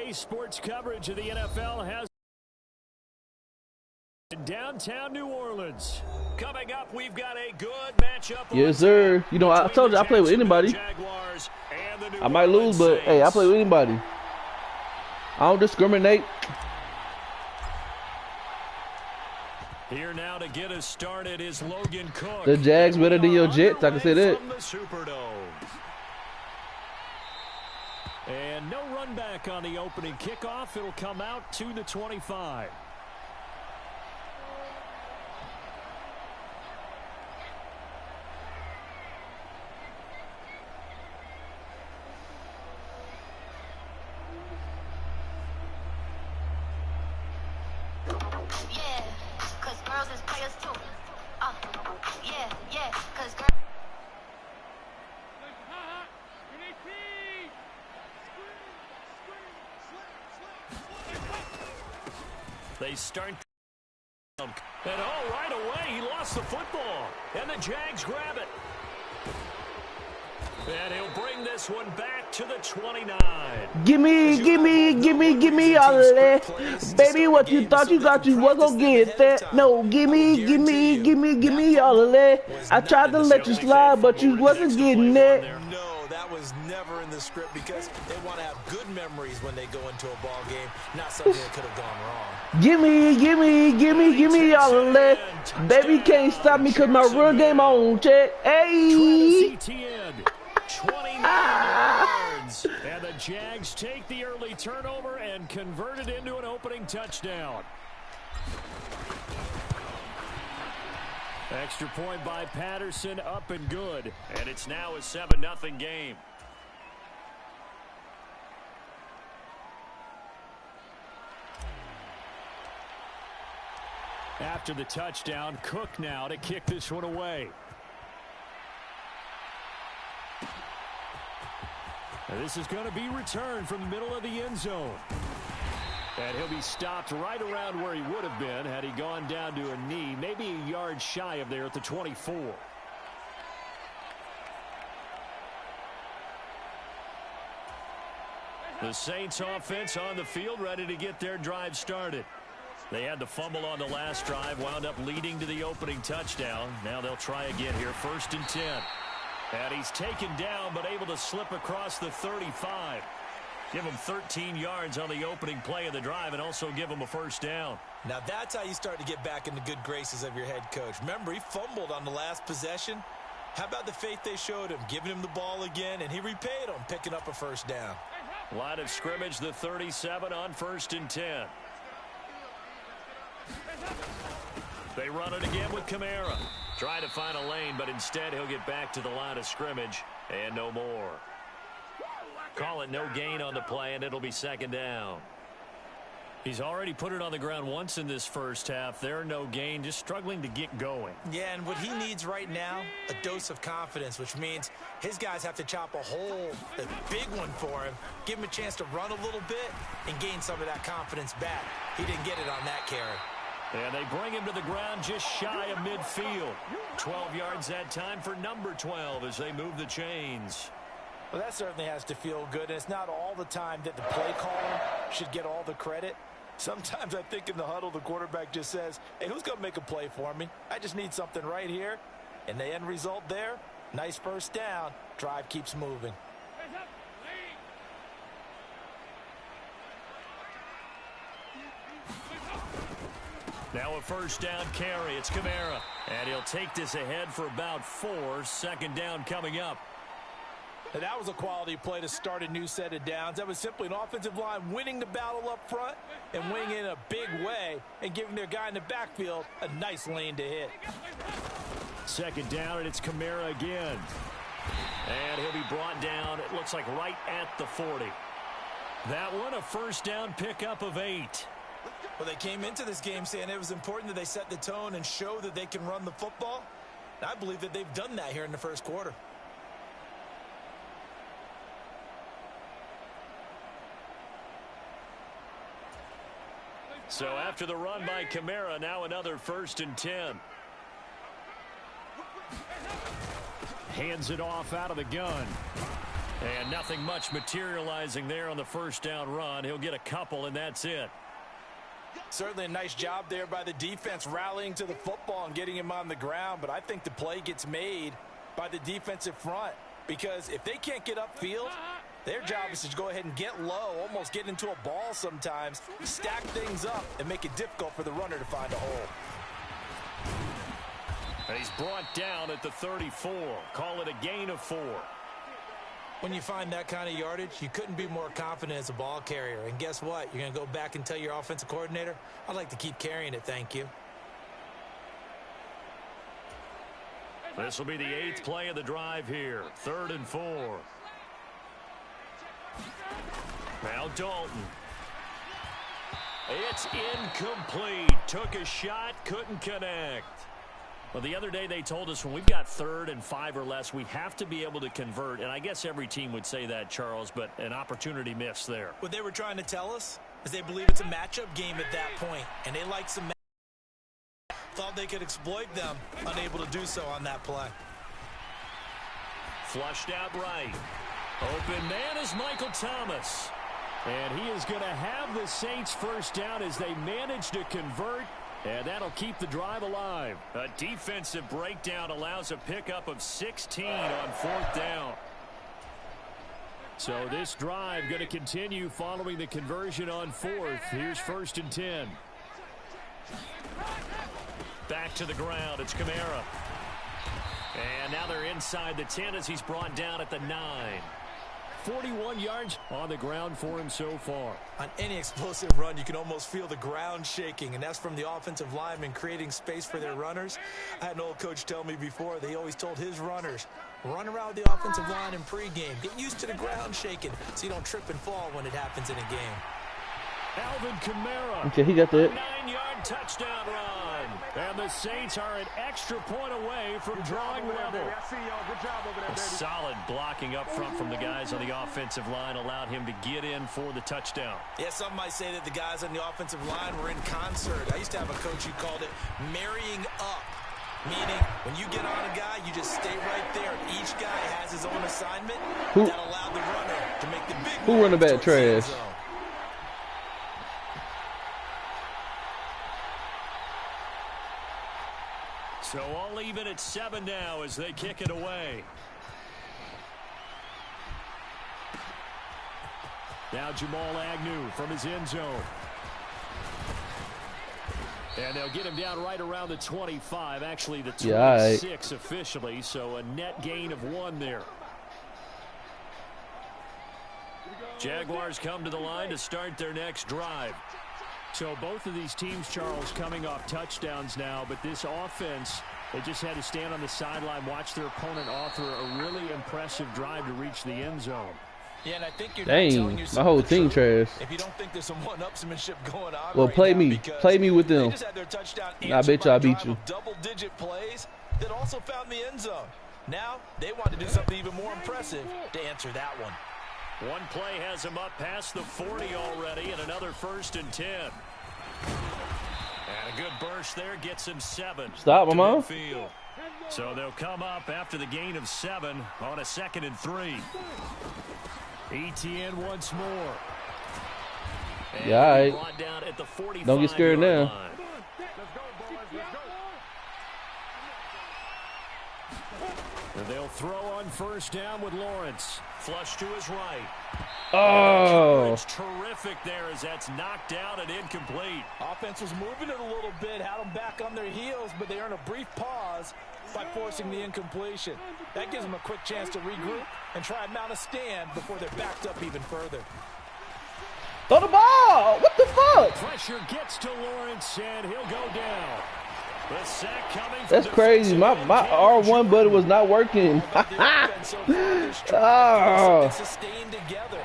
Today's sports coverage of the NFL has in downtown New Orleans. Coming up, we've got a good matchup. Yes, sir. You know, I told you I play with anybody. I might lose, but hey, I play with anybody. I don't discriminate. Here now to get us started is Logan Cook. The Jags better than your Jets, I can say that. And no run back on the opening kickoff. It'll come out to the 25. They start, and oh, right away, he lost the football, and the Jags grab it. And he'll bring this one back to the 29. Gimme all of that. Baby, what you thought you got, you was gonna get that. No, gimme all of that. I tried to let you slide, but you wasn't getting that. No, that was never in the script because they want to have good memories when they go into a ball game, not something that could have gone wrong. Gimme all of that. Baby can't stop me because my run game on check. Hey. 29 yards. And the Jags take the early turnover and convert it into an opening touchdown. Extra point by Patterson, up and good. And it's now a 7-0 game. After the touchdown, Cook now to kick this one away. And this is going to be returned from the middle of the end zone. And he'll be stopped right around where he would have been had he gone down to a knee, maybe a yard shy of there at the 24. The Saints offense on the field, ready to get their drive started. They had the fumble on the last drive, wound up leading to the opening touchdown. Now they'll try again here, 1st and 10. And he's taken down, but able to slip across the 35. Give him 13 yards on the opening play of the drive and also give him a first down. Now that's how you start to get back in the good graces of your head coach. Remember, he fumbled on the last possession. How about the faith they showed him, giving him the ball again, and he repaid them, picking up a first down. Line of scrimmage, the 37 on 1st and 10. They run it again with Kamara. Try to find a lane, but instead he'll get back to the line of scrimmage and no more. Call it no gain on the play, and it'll be 2nd down. He's already put it on the ground once in this first half. There, no gain, just struggling to get going. Yeah, and what he needs right now, a dose of confidence, which means his guys have to chop a hole, a big one for him, give him a chance to run a little bit and gain some of that confidence back. He didn't get it on that carry. And they bring him to the ground just shy of midfield. 12 yards that time for number 12 as they move the chains. Well, that certainly has to feel good, and it's not all the time that the play caller should get all the credit. Sometimes I think in the huddle, the quarterback just says, hey, who's going to make a play for me? I just need something right here. And the end result there, nice first down. Drive keeps moving. Now a first down carry. It's Kamara. And he'll take this ahead for about 4. 2nd down coming up. And that was a quality play to start a new set of downs. That was simply an offensive line winning the battle up front and winning in a big way and giving their guy in the backfield a nice lane to hit. 2nd down, and it's Kamara again. And he'll be brought down, it looks like right at the 40. That one, a first down pickup of 8. Well, they came into this game saying it was important that they set the tone and show that they can run the football. And I believe that they've done that here in the first quarter. So after the run by Kamara, now another 1st and 10. Hands it off out of the gun. And nothing much materializing there on the first down run. He'll get a couple, and that's it. Certainly a nice job there by the defense rallying to the football and getting him on the ground. But I think the play gets made by the defensive front, because if they can't get upfield, their job is to go ahead and get low, almost get into a ball sometimes, stack things up, and make it difficult for the runner to find a hole. And he's brought down at the 34. Call it a gain of 4. When you find that kind of yardage, you couldn't be more confident as a ball carrier. And guess what? You're going to go back and tell your offensive coordinator, I'd like to keep carrying it, thank you. This will be the 8th play of the drive here. 3rd and 4. Now Dalton. It's incomplete. Took a shot, couldn't connect. Well, the other day they told us when we've got 3rd and 5 or less, we have to be able to convert. And I guess every team would say that, Charles, but an opportunity missed there. What they were trying to tell us is they believe it's a matchup game at that point, and they like some thought they could exploit them, unable to do so on that play. Flushed out right. Open man is Michael Thomas. And he is going to have the Saints first down as they manage to convert. And that'll keep the drive alive. A defensive breakdown allows a pickup of 16 on 4th down. So this drive going to continue following the conversion on 4th. Here's 1st and 10. Back to the ground. It's Kamara. And now they're inside the 10 as he's brought down at the 9. 41 yards on the ground for him so far. On any explosive run, you can almost feel the ground shaking, and that's from the offensive linemen creating space for their runners. I had an old coach tell me before, they always told his runners, run around the offensive line in pregame. Get used to the ground shaking so you don't trip and fall when it happens in a game. Alvin Kamara. Okay, he got that. 9-yard touchdown run. And the Saints are an extra point away from drawing level. A solid blocking up front from the guys on the offensive line allowed him to get in for the touchdown. Yeah, some might say that the guys on the offensive line were in concert. I used to have a coach who called it marrying up. Meaning, when you get on a guy, you just stay right there. Each guy has his own assignment. That allowed the runner to make the big Who run the back trash? So all even at 7 now as they kick it away. Now Jamal Agnew from his end zone. And they'll get him down right around the 25. Actually, the 26 officially. So a net gain of 1 there. Jaguars come to the line to start their next drive. So both of these teams, Charles, coming off touchdowns now, but this offense, they just had to stand on the sideline, watch their opponent author a really impressive drive to reach the end zone. Yeah, and I think you're dang, my whole team trash. If you don't think there's some one-upsmanship going on, well, right play now, me with them. Just had their touchdown I bet you I beat you. Double-digit plays that also found the end zone. Now they want to do something even more impressive to answer that one. One play has him up past the 40 already, and another 1st and 10. And a good burst there gets him 7. Stop, Mama. So they'll come up after the gain of 7 on a 2nd and 3. ETN once more. And yeah, all right. brought down at the 45 don't get scared now. Line. They'll throw on 1st down with Lawrence. Flush to his right. Oh. It's terrific there as that's knocked out and incomplete. Offense was moving it a little bit, had them back on their heels, but they earned a brief pause by forcing the incompletion. That gives them a quick chance to regroup and try and mount a stand before they're backed up even further. Throw the ball! What the fuck? Pressure gets to Lawrence, and he'll go down. The sack coming. That's crazy. My R1 button was not working. Oh. Sustained together.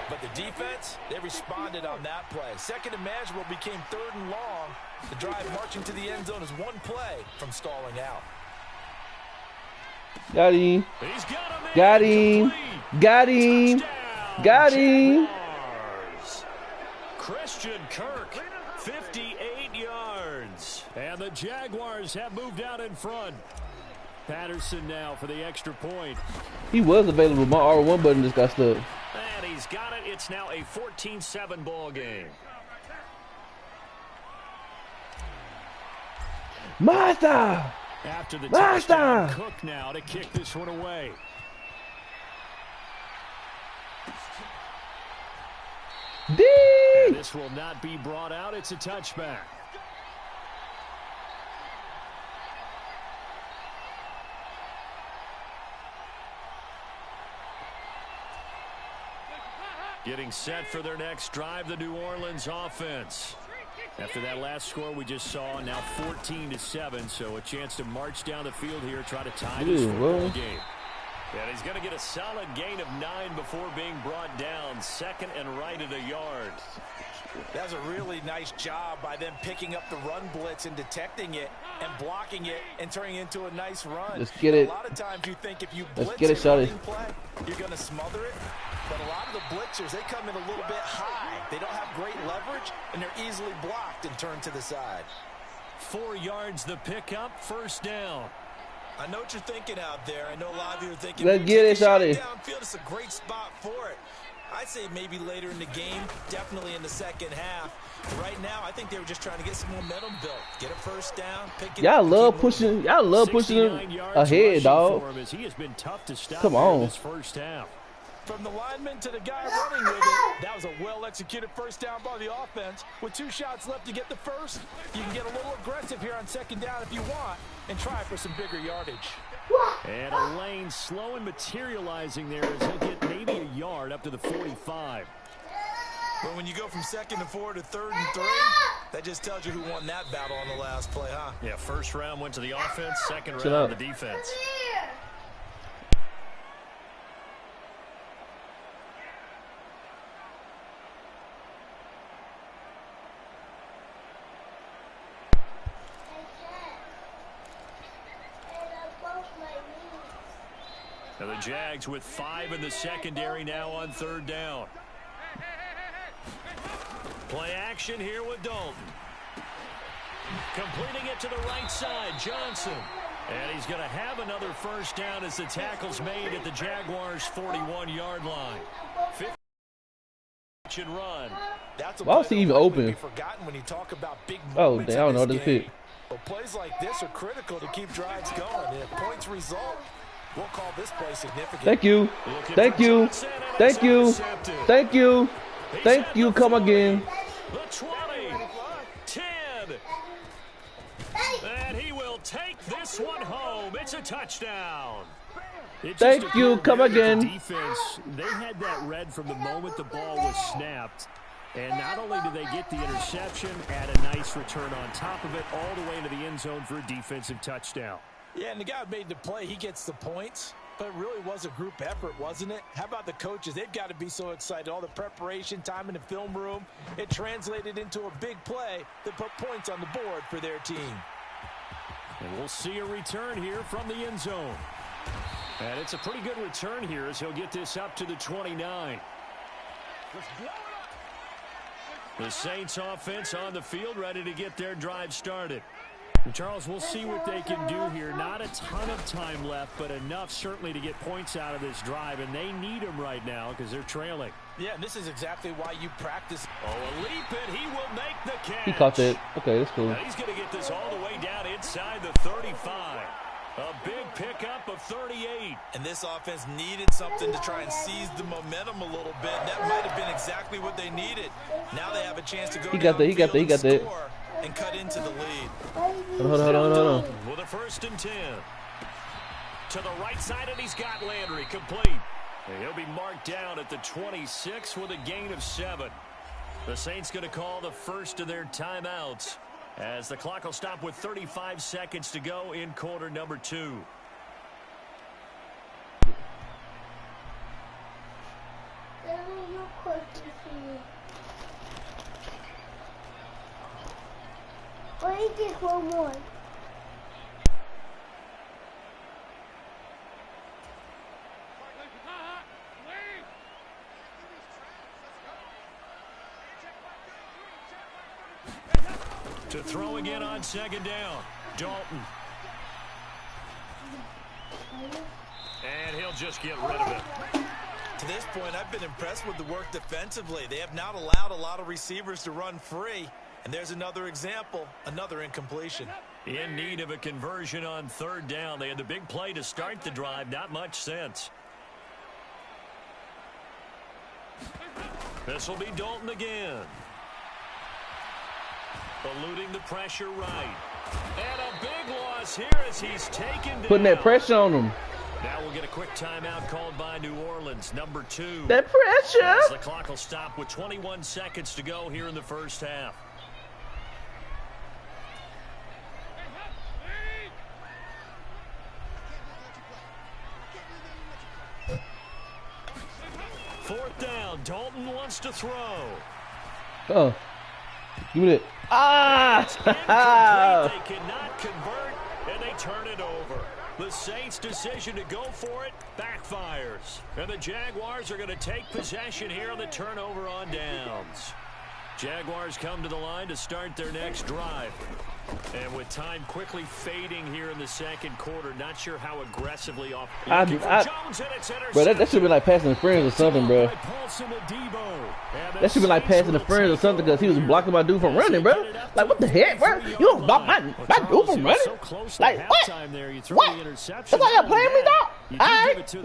But the defense, they responded on that play. 2nd and manageable became 3rd and long. The drive marching to the end zone is 1 play from stalling out. Got him. He's got him. Got him. Got him. Got him. Christian Kirk, 58 yards. And the Jaguars have moved out in front. Patterson now for the extra point. He was available. My R1 button just got stuck. And he's got it. It's now a 14-7 ball game. Master! After the Master! touchdown, Cook now to kick this one away. D! And this will not be brought out. It's a touchback. Getting set for their next drive, the New Orleans offense. After that last score we just saw, now 14-7, so a chance to march down the field here, try to tie this football game. And he's going to get a solid gain of 9 before being brought down. Second and right at a yard. That's a really nice job by them picking up the run blitz and detecting it and blocking it and turning it into a nice run. Let's get it. A lot of times you think if you blitz a running play, you're going to smother it. But a lot of the blitzers, they come in a little bit high. They don't have great leverage, and they're easily blocked and turned to the side. 4 yards the pickup, first down. I know what you're thinking out there. I know a lot of you are thinking, let's get it, Shawty. Downfield, it's a great spot for it. I'd say maybe later in the game, definitely in the second half. Right now, I think they were just trying to get some momentum built. Get a first down, pick it up. Y'all love pushing him ahead, dog. He has been tough to stop. Come on. This first half. From the lineman to the guy running with it, that was a well-executed first down by the offense. With 2 shots left to get the first, you can get a little aggressive here on second down if you want and try for some bigger yardage. And a lane slow and materializing there as he'll get maybe a yard up to the 45. But when you go from 2nd and 4 to 3rd and 3, that just tells you who won that battle on the last play, huh? Yeah, first round went to the offense, second round the defense. And the Jags with 5 in the secondary now on 3rd down. Play action here with Dalton. Completing it to the right side, Johnson. And he's going to have another first down as the tackle's made at the Jaguars' 41-yard line. 50 run. Why was he even open? When you talk about big oh, damn, I don't know this hit. But plays like this are critical to keep drives going. And if points result, we'll call this play significant. Thank you. Thank you. Thank you. Thank you. Thank you. Come again. The 20. 10. And he will take this one home. It's a touchdown. Thank you. Come again. Defense, they had that read from the moment the ball was snapped. And not only did they get the interception, add a nice return on top of it, all the way into the end zone for a defensive touchdown. Yeah, and the guy who made the play, he gets the points. But it really was a group effort, wasn't it? How about the coaches? They've got to be so excited. All the preparation, time in the film room, it translated into a big play that put points on the board for their team. And we'll see a return here from the end zone. And it's a pretty good return here as he'll get this up to the 29. The Saints offense on the field, ready to get their drive started. And Charles, we'll see what they can do here. Not a ton of time left, but enough certainly to get points out of this drive, and they need them right now because they're trailing. Yeah, and this is exactly why you practice. Oh, a leap, and he will make the catch. He caught that. Okay, that's cool. Now he's going to get this all the way down inside the 35. A big pickup of 38. And this offense needed something to try and seize the momentum a little bit. That might have been exactly what they needed. Now they have a chance to go downfield and cut into the lead. Hold on. With a 1st and 10. To the right side, and he's got Landry complete. And he'll be marked down at the 26 with a gain of 7. The Saints going to call the first of their timeouts as the clock will stop with 35 seconds to go in quarter number 2. Why did you take one more? To throw again on 2nd down, Dalton. they'll just get rid of it. To this point, I've been impressed with the work defensively. They have not allowed a lot of receivers to run free. And there's another example, another incompletion. In need of a conversion on third down. They had the big play to start the drive. Not much sense. This will be Dalton again. Eluding the pressure right. And a big loss here as he's taken down. Putting that pressure on him. Now we'll get a quick timeout called by New Orleans, number 2. That pressure. As the clock will stop with 21 seconds to go here in the first half. Fourth down. Dalton wants to throw. Oh. Give me that. Ah! They cannot convert, and they turn it over. The Saints' decision to go for it backfires. And the Jaguars are going to take possession here on the turnover on downs. Jaguars come to the line to start their next drive. And with time quickly fading here in the second quarter, not sure how aggressively off. Bro, that should be like passing interference or something, bro. That should be like passing interference or something because he was blocking my dude from running, bro. Like, what the heck, bro? You don't block my dude from running? Like, what? What? That's why y'all playing me, dog? All right. All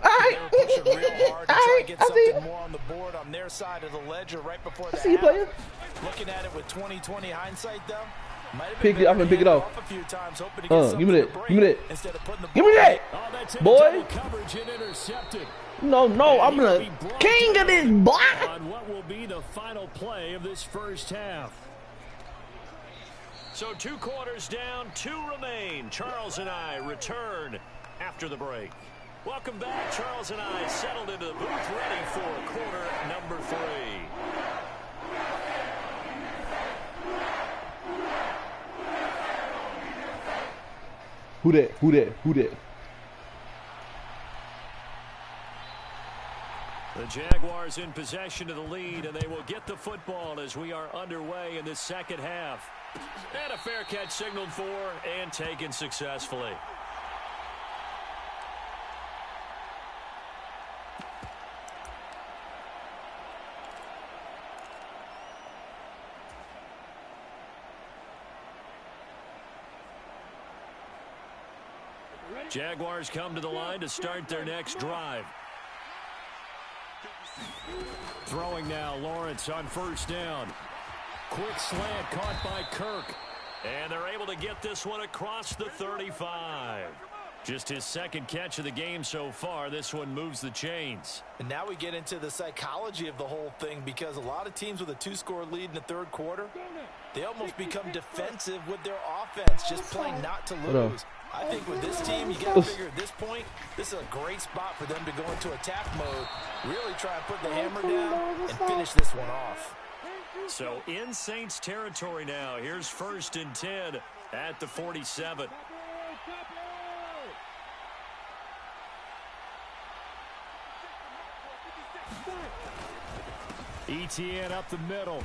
right. I see you. More on the board on their side of the ledger right before the I see you playing. Looking at it with 20/20 hindsight, though, I'm gonna pick it off. a few times, hoping to get Give me that. Give me that. instead of putting the Give me that, boy. Coverage and intercepted. No, I'm the king of this block. On what will be the final play of this first half. So 2 quarters down, 2 remain. Charles and I return after the break. Welcome back. Charles and I settled into the booth ready for quarter number 3. Who that? The Jaguars in possession of the lead, and they will get the football as we are underway in this second half. And a fair catch signaled for and taken successfully. Jaguars come to the line to start their next drive. Throwing now, Lawrence on first down. Quick slant caught by Kirk. And they're able to get this one across the 35. Just his second catch of the game so far. This one moves the chains. And now we get into the psychology of the whole thing, because a lot of teams with a 2-score lead in the third quarter, they almost become defensive with their offense, just playing not to lose. I think with this team, you got to figure at this point, this is a great spot for them to go into attack mode, really try and put the hammer down and finish this one off. So in Saints territory now. Here's 1st and 10 at the 47. ETN up the middle.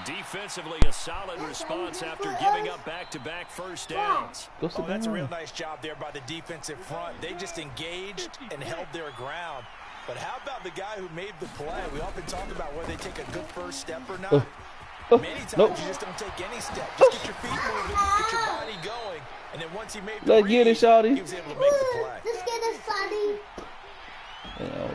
Defensively, a solid response after giving up back-to-back first downs. Oh, that's a real nice job there by the defensive front. They just engaged and held their ground. But how about the guy who made the play? We often talk about whether they take a good first step or not. Many times you just don't take any step. Just get your feet moving, get your body going. And then once he made the read, get it, shawty. He was able to make the play. Let's get it, Shawty. Yeah,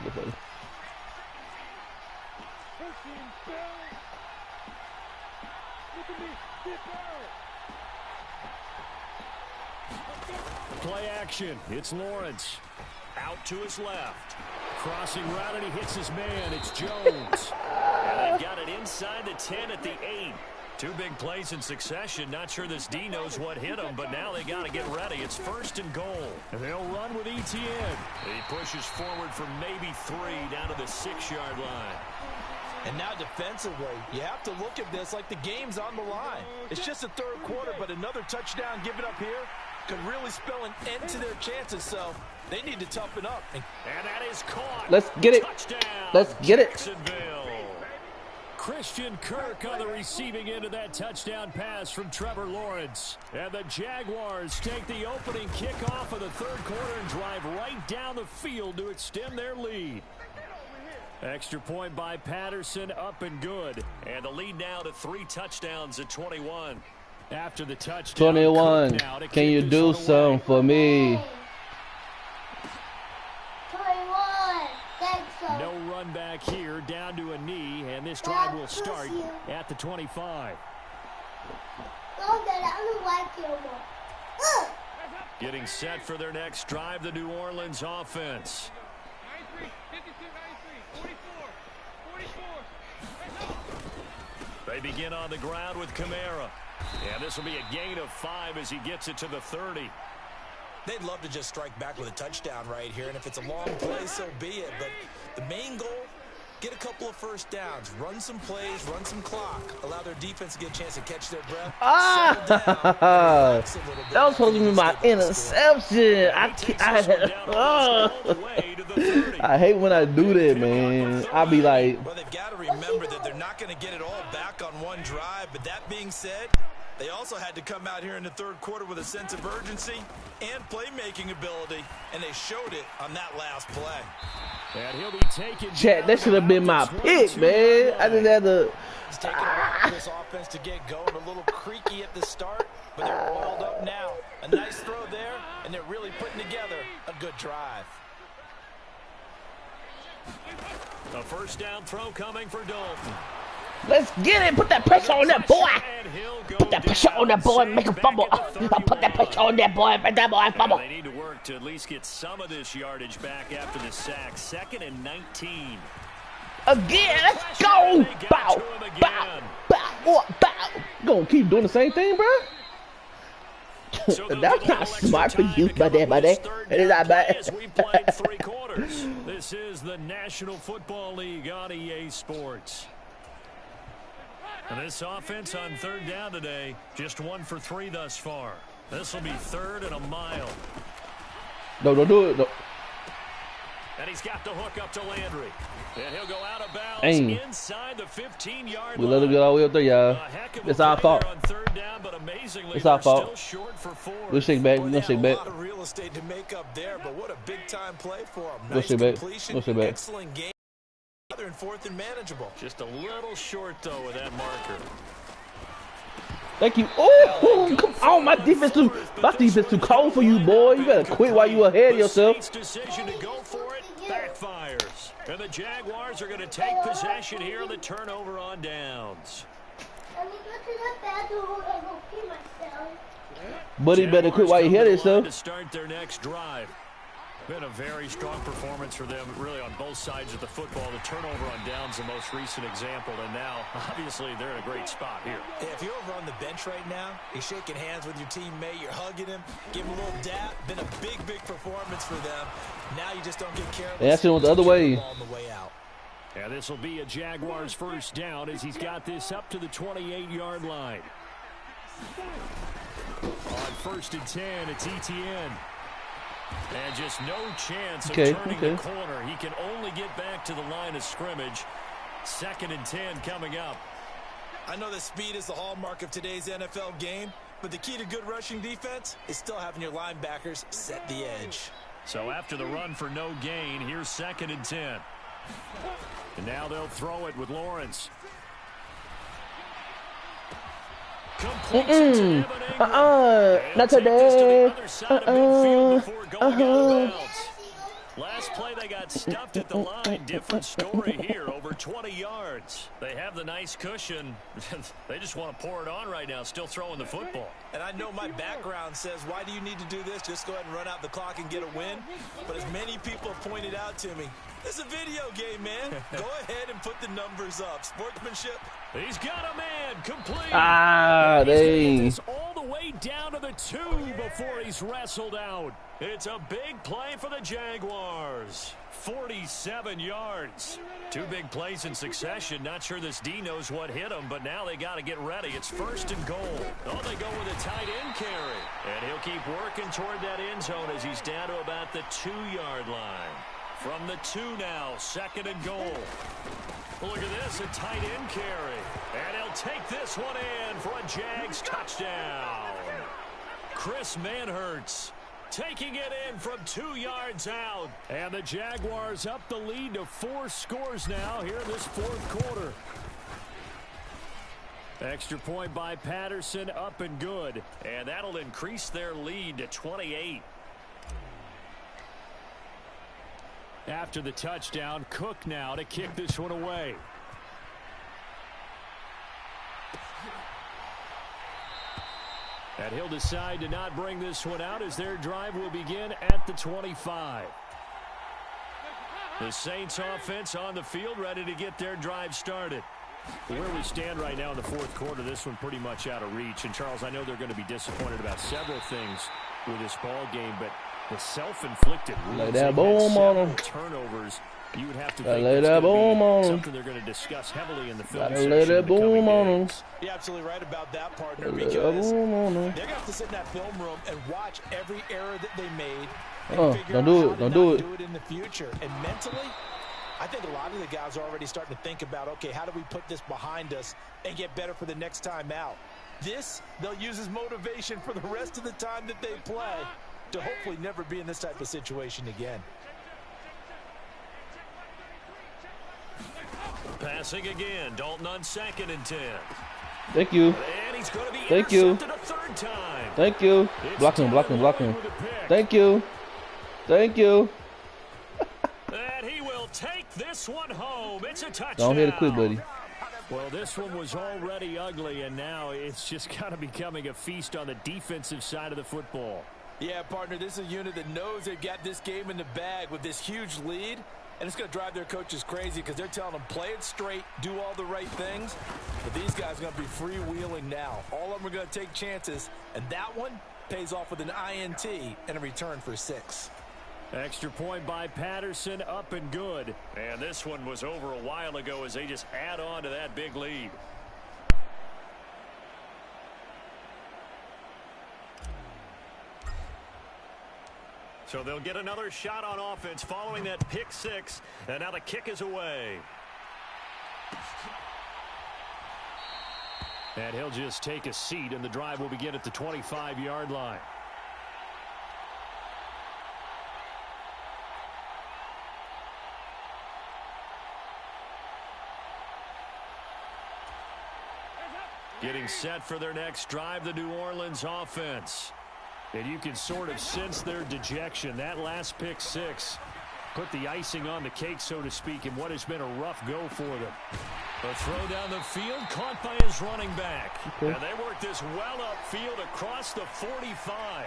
Play action. It's Lawrence. Out to his left. Crossing route, and he hits his man. It's Jones. And they've got it inside the 10 at the 8. 2 big plays in succession. Not sure this D knows what hit him, but now they got to get ready. It's 1st and goal. And they'll run with ETN. He pushes forward for maybe 3 down to the 6-yard line. And now defensively, you have to look at this like the game's on the line. It's just the third quarter, but another touchdown given up here could really spell an end to their chances, so they need to toughen up. And that is caught. Let's get it. Touchdown. Let's get it. Jacksonville. Christian Kirk on the receiving end of that touchdown pass from Trevor Lawrence. And the Jaguars take the opening kickoff of the third quarter and drive right down the field to extend their lead. Extra point by Patterson, up and good. And the lead now to 3 touchdowns at 21. After the touchdown, 21. Can you do something for me? 21. Thanks, so. No run back here, down to a knee, and this drive will start at the 25. Oh, Dad, I don't like you more. Getting set for their next drive, the New Orleans offense. They begin on the ground with Kamara. And this will be a gain of 5 as he gets it to the 30. They'd love to just strike back with a touchdown right here, and if it's a long play, so be it. But the main goal, get a couple of first downs, run some plays, run some clock, allow their defense to get a chance to catch their breath. That was supposed to be my interception. I hate when I do that, man. I be like, well, they've got to remember that they're not going to get it all back on one drive. But that being said, they also had to come out here in the third quarter with a sense of urgency and playmaking ability, and they showed it on that last play. And he'll be taken. Chat, that should have been my pick, man. I just had to. It's taking a while for this offense to get going. A little creaky at the start, but they're oiled up now. A nice throw there, and they're really putting together a good drive. A first down throw coming for Dalton. Let's get it. Put that pressure on that boy. Put that pressure on that boy and make him fumble. Put that pressure on that boy and make that boy fumble. They need to work to at least get some of this yardage back after the sack. 2nd and 19. Again, let's go. Bow, bow, bow, bow. Gonna keep doing the same thing, bro? That's not smart for you, buddy. It is not bad. We played 3 quarters. This is the National Football League on EA Sports. And this offense on 3rd down today, just 1 for 3 thus far. This will be 3rd and a mile. No, don't do it. No. And he's got the hook up to Landry. And he'll go out of bounds inside the 15-yard line. We let him get all the way up there, y'all. It's our fault. It's our fault. We'll shake back. We'll shake back. A lot of real estate to make up there, but what a big-time play for him. We'll shake back. We'll shake back. Excellent game. And 4th and manageable. Just a little short, though, with that marker. Thank you. Oh, come on. My defense too cold for you, boy. You better quit while you ahead of yourself. Decision to go for it backfires. And the Jaguars are going to take possession here on the turnover on downs. Buddy better quit while you ahead of yourself. To start their next drive. Been a very strong performance for them, really, on both sides of the football. The turnover on downs, the most recent example, and now, obviously, they're in a great spot here. Yeah, if you're over on the bench right now, you're shaking hands with your teammate, you're hugging him, give him a little dap. Been a big, big performance for them. Now you just don't get careless. Yeah, that's the other way. On the way out. Yeah, this will be a Jaguars first down as he's got this up to the 28-yard line. On 1st and 10, it's ETN. And just no chance of turning the corner. He can only get back to the line of scrimmage. 2nd and 10 coming up. I know that speed is the hallmark of today's NFL game, but the key to good rushing defense is still having your linebackers set the edge. So after the run for no gain, here's 2nd and 10. And now they'll throw it with Lawrence. Not today. Last play they got stuffed at the line. Different story here. Over 20 yards. They have the nice cushion. They just want to pour it on right now. Still throwing the football. And I know my background says, why do you need to do this? Just go ahead and run out the clock and get a win. But as many people have pointed out to me, this is a video game, man. Go ahead and put the numbers up. Sportsmanship. He's got a man complete. Dang. All the way down to the 2 before he's wrestled out. It's a big play for the Jaguars. 47 yards. 2 big plays in succession. Not sure this D knows what hit him, but now they got to get ready. It's 1st and goal. Oh, they go with a tight end carry. And he'll keep working toward that end zone as he's down to about the 2-yard line. From the 2 now, 2nd and goal. Look at this, a tight end carry. And he'll take this one in for a Jags touchdown. Chris Manhertz taking it in from 2 yards out. And the Jaguars up the lead to 4 scores now here in this fourth quarter. Extra point by Patterson, up and good. And that'll increase their lead to 28. After the touchdown, Cook now to kick this one away. And he'll decide to not bring this one out as their drive will begin at the 25. The Saints offense on the field, ready to get their drive started. Where we stand right now in the fourth quarter, this one pretty much out of reach. And, Charles, I know they're going to be disappointed about several things with this ball game, but the self-inflicted lay that boom on them. Turnovers, you would have to think it's that boom on them. Something they're going to discuss heavily in the film section. Lay that boom on them. You're absolutely right about that, partner, because they're going to have to sit in that film room and watch every error that they made and figure out how to not do it in the future. And mentally, I think a lot of the guys are already starting to think about, okay, how do we put this behind us and get better for the next time out? This, they'll use as motivation for the rest of the time that they play to hopefully never be in this type of situation again. Passing again, Dalton on 2nd and 10. Thank you. And he's going to be Thank you. a third time. Thank you. Block him, block him, block him. Thank you. Thank you. And he will take this one home. It's a touchdown. Don't hit it quick, buddy. Well, this one was already ugly, and now it's just kind of becoming a feast on the defensive side of the football. Yeah, partner, this is a unit that knows they've got this game in the bag with this huge lead, and it's going to drive their coaches crazy because they're telling them play it straight, do all the right things. But these guys are going to be freewheeling now. All of them are going to take chances, and that one pays off with an INT and a return for 6. Extra point by Patterson, up and good. And this one was over a while ago as they just add on to that big lead. So they'll get another shot on offense following that pick 6. And now the kick is away. And he'll just take a seat, and the drive will begin at the 25-yard line. Getting set for their next drive, the New Orleans offense. And you can sort of sense their dejection. That last pick 6 put the icing on the cake, so to speak, in what has been a rough go for them. A throw down the field, caught by his running back. And they work this well upfield across the 45.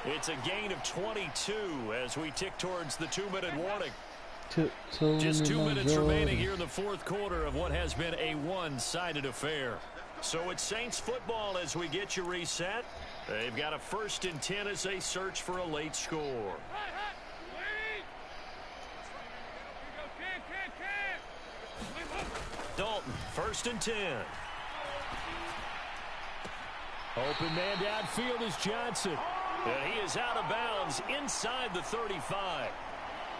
It's a gain of 22 as we tick towards the 2-minute warning. Just 2 minutes remaining here in the fourth quarter of what has been a one-sided affair. So it's Saints football as we get you reset. They've got a 1st and 10 as they search for a late score. Dalton, 1st and 10. Open man downfield is Johnson. And he is out of bounds inside the 35.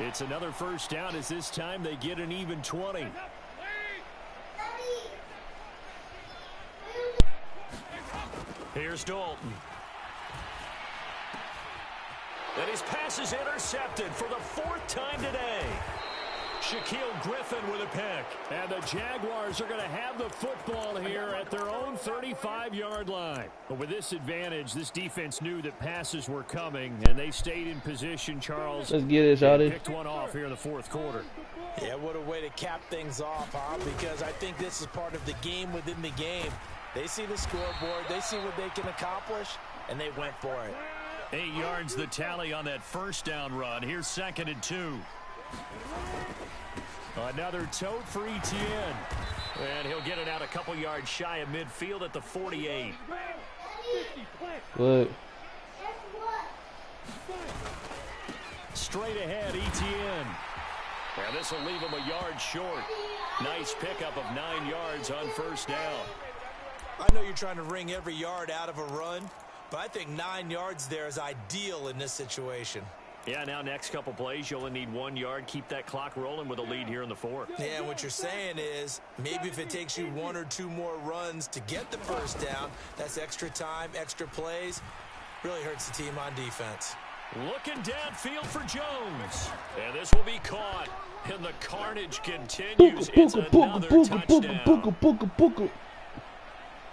It's another first down as this time they get an even 20. Here's Dalton. And his pass is intercepted for the 4th time today. Shaquille Griffin with a pick. And the Jaguars are going to have the football here at their own 35-yard line. But with this advantage, this defense knew that passes were coming, and they stayed in position, Charles. Let's get it, Shawty. Picked one off here in the fourth quarter. Yeah, what a way to cap things off, huh? Because I think this is part of the game within the game. They see the scoreboard, they see what they can accomplish, and they went for it. 8 yards the tally on that first down run. Here's 2nd and 2. Another tote for Etienne. And he'll get it out a couple yards shy of midfield at the 48. What? Straight ahead, Etienne. And this will leave him a yard short. Nice pickup of 9 yards on first down. I know you're trying to wring every yard out of a run, but I think 9 yards there is ideal in this situation. Yeah, now next couple plays, you only need 1 yard. Keep that clock rolling with a lead here in the fourth. Yeah, what you're saying is maybe if it takes you 1 or 2 more runs to get the first down, that's extra time, extra plays. Really hurts the team on defense. Looking downfield for Jones. And this will be caught. And the carnage continues. It's another touchdown.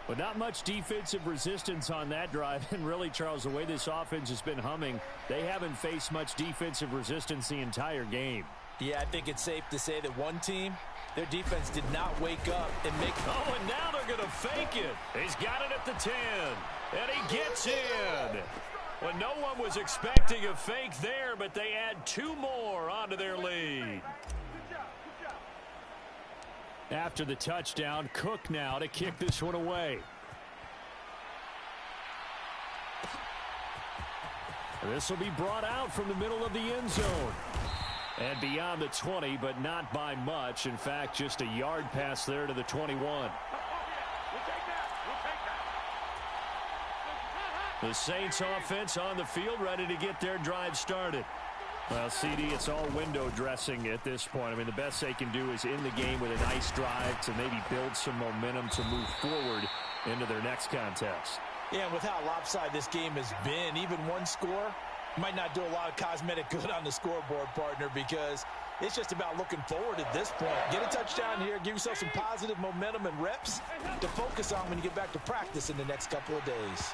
But not much defensive resistance on that drive. And really, Charles, the way this offense has been humming, they haven't faced much defensive resistance the entire game. Yeah, I think it's safe to say that one team, their defense did not wake up and make... Oh, and now they're going to fake it. He's got it at the 10. And he gets in. Well, no one was expecting a fake there, but they add 2 more onto their lead. After the touchdown, Cook now to kick this one away. This will be brought out from the middle of the end zone. And beyond the 20, but not by much. In fact, just a yard pass there to the 21. The Saints offense on the field, ready to get their drive started. Well, CD, it's all window dressing at this point. I mean, the best they can do is in the game with a nice drive to maybe build some momentum to move forward into their next contest. Yeah, with how lopsided this game has been, even one score might not do a lot of cosmetic good on the scoreboard, partner, because it's just about looking forward at this point. Get a touchdown here, give yourself some positive momentum and reps to focus on when you get back to practice in the next couple of days.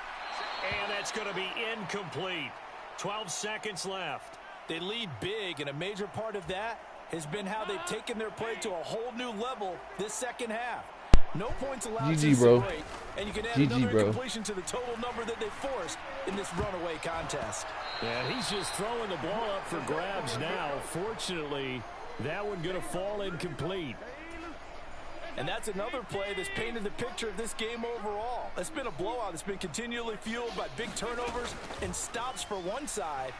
And that's going to be incomplete. 12 seconds left. They lead big, and a major part of that has been how they've taken their play to a whole new level this second half. No points allowed GG, bro. Break, and you can add GG, another bro. incompletion to the total number that they forced in this runaway contest. Yeah, he's just throwing the ball up for grabs now. Fortunately, that one going to fall incomplete. And that's another play that's painted the picture of this game overall. It's been a blowout. It's been continually fueled by big turnovers and stops for one side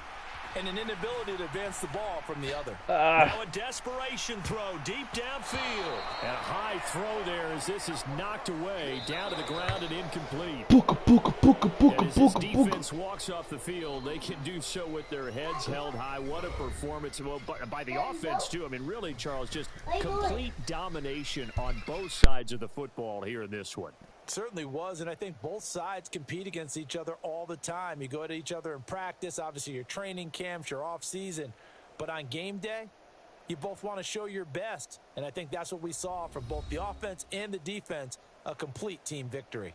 and an inability to advance the ball from the other. Now a desperation throw deep downfield. And a high throw there as this is knocked away down to the ground and incomplete. And as this defense walks off the field, they can do so with their heads held high. What a performance by the offense, too. I mean, really, Charles, just complete domination on both sides of the football here in this one. Certainly was, and I think both sides compete against each other all the time. You go at each other in practice, obviously your training camps, your off season, but on game day, you both want to show your best, and I think that's what we saw from both the offense and the defense, a complete team victory.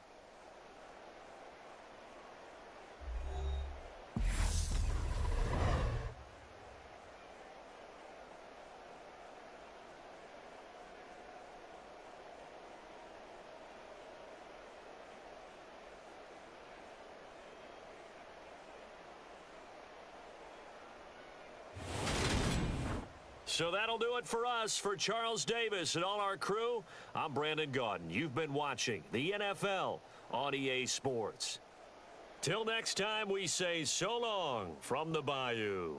So that'll do it for us. For Charles Davis and all our crew, I'm Brandon Gaudin. You've been watching the NFL on EA Sports. Till next time, we say so long from the Bayou.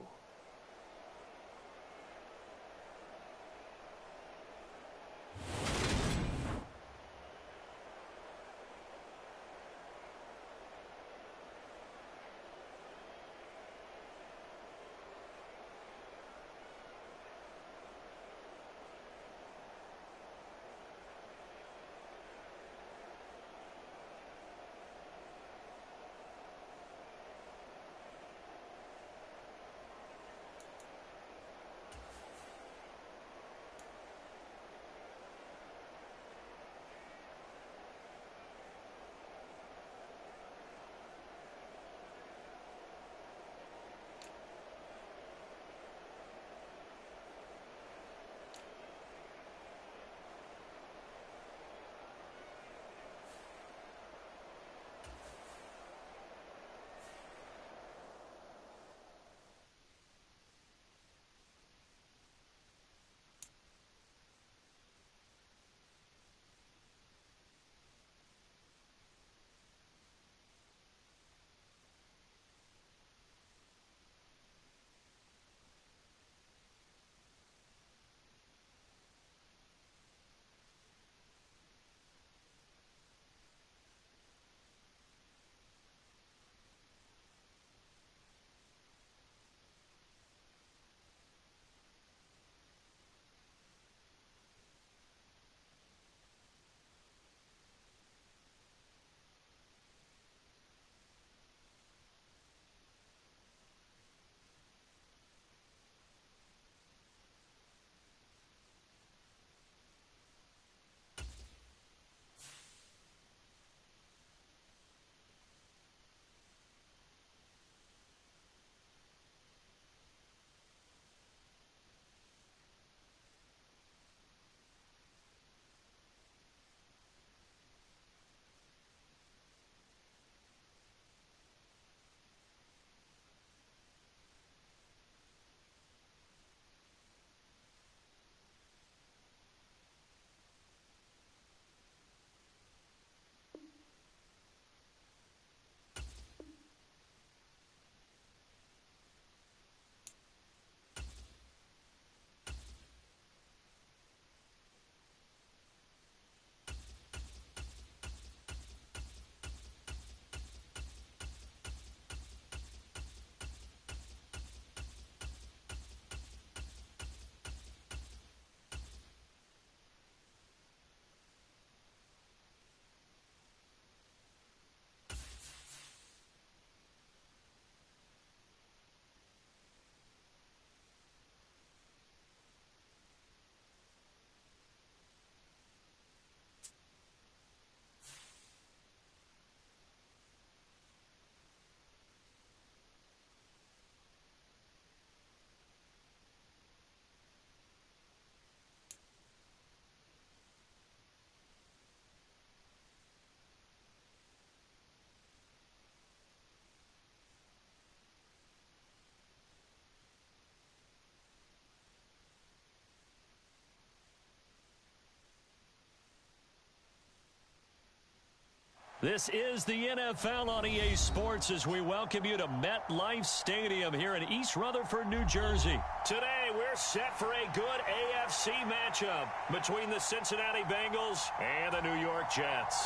This is the NFL on EA Sports as we welcome you to MetLife Stadium here in East Rutherford, New Jersey. Today, we're set for a good AFC matchup between the Cincinnati Bengals and the New York Jets.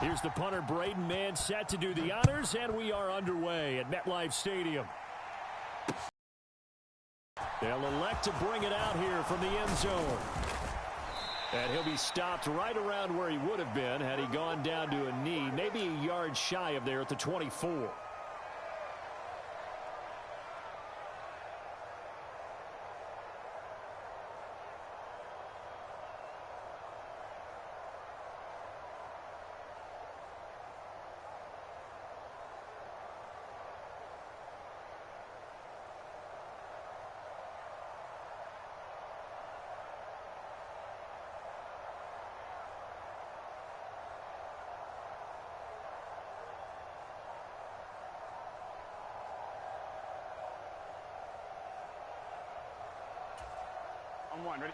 Here's the punter, Braden Mann, set to do the honors, and we are underway at MetLife Stadium. They'll elect to bring it out here from the end zone. And he'll be stopped right around where he would have been had he gone down to a knee, maybe a yard shy of there at the 24. On one, ready?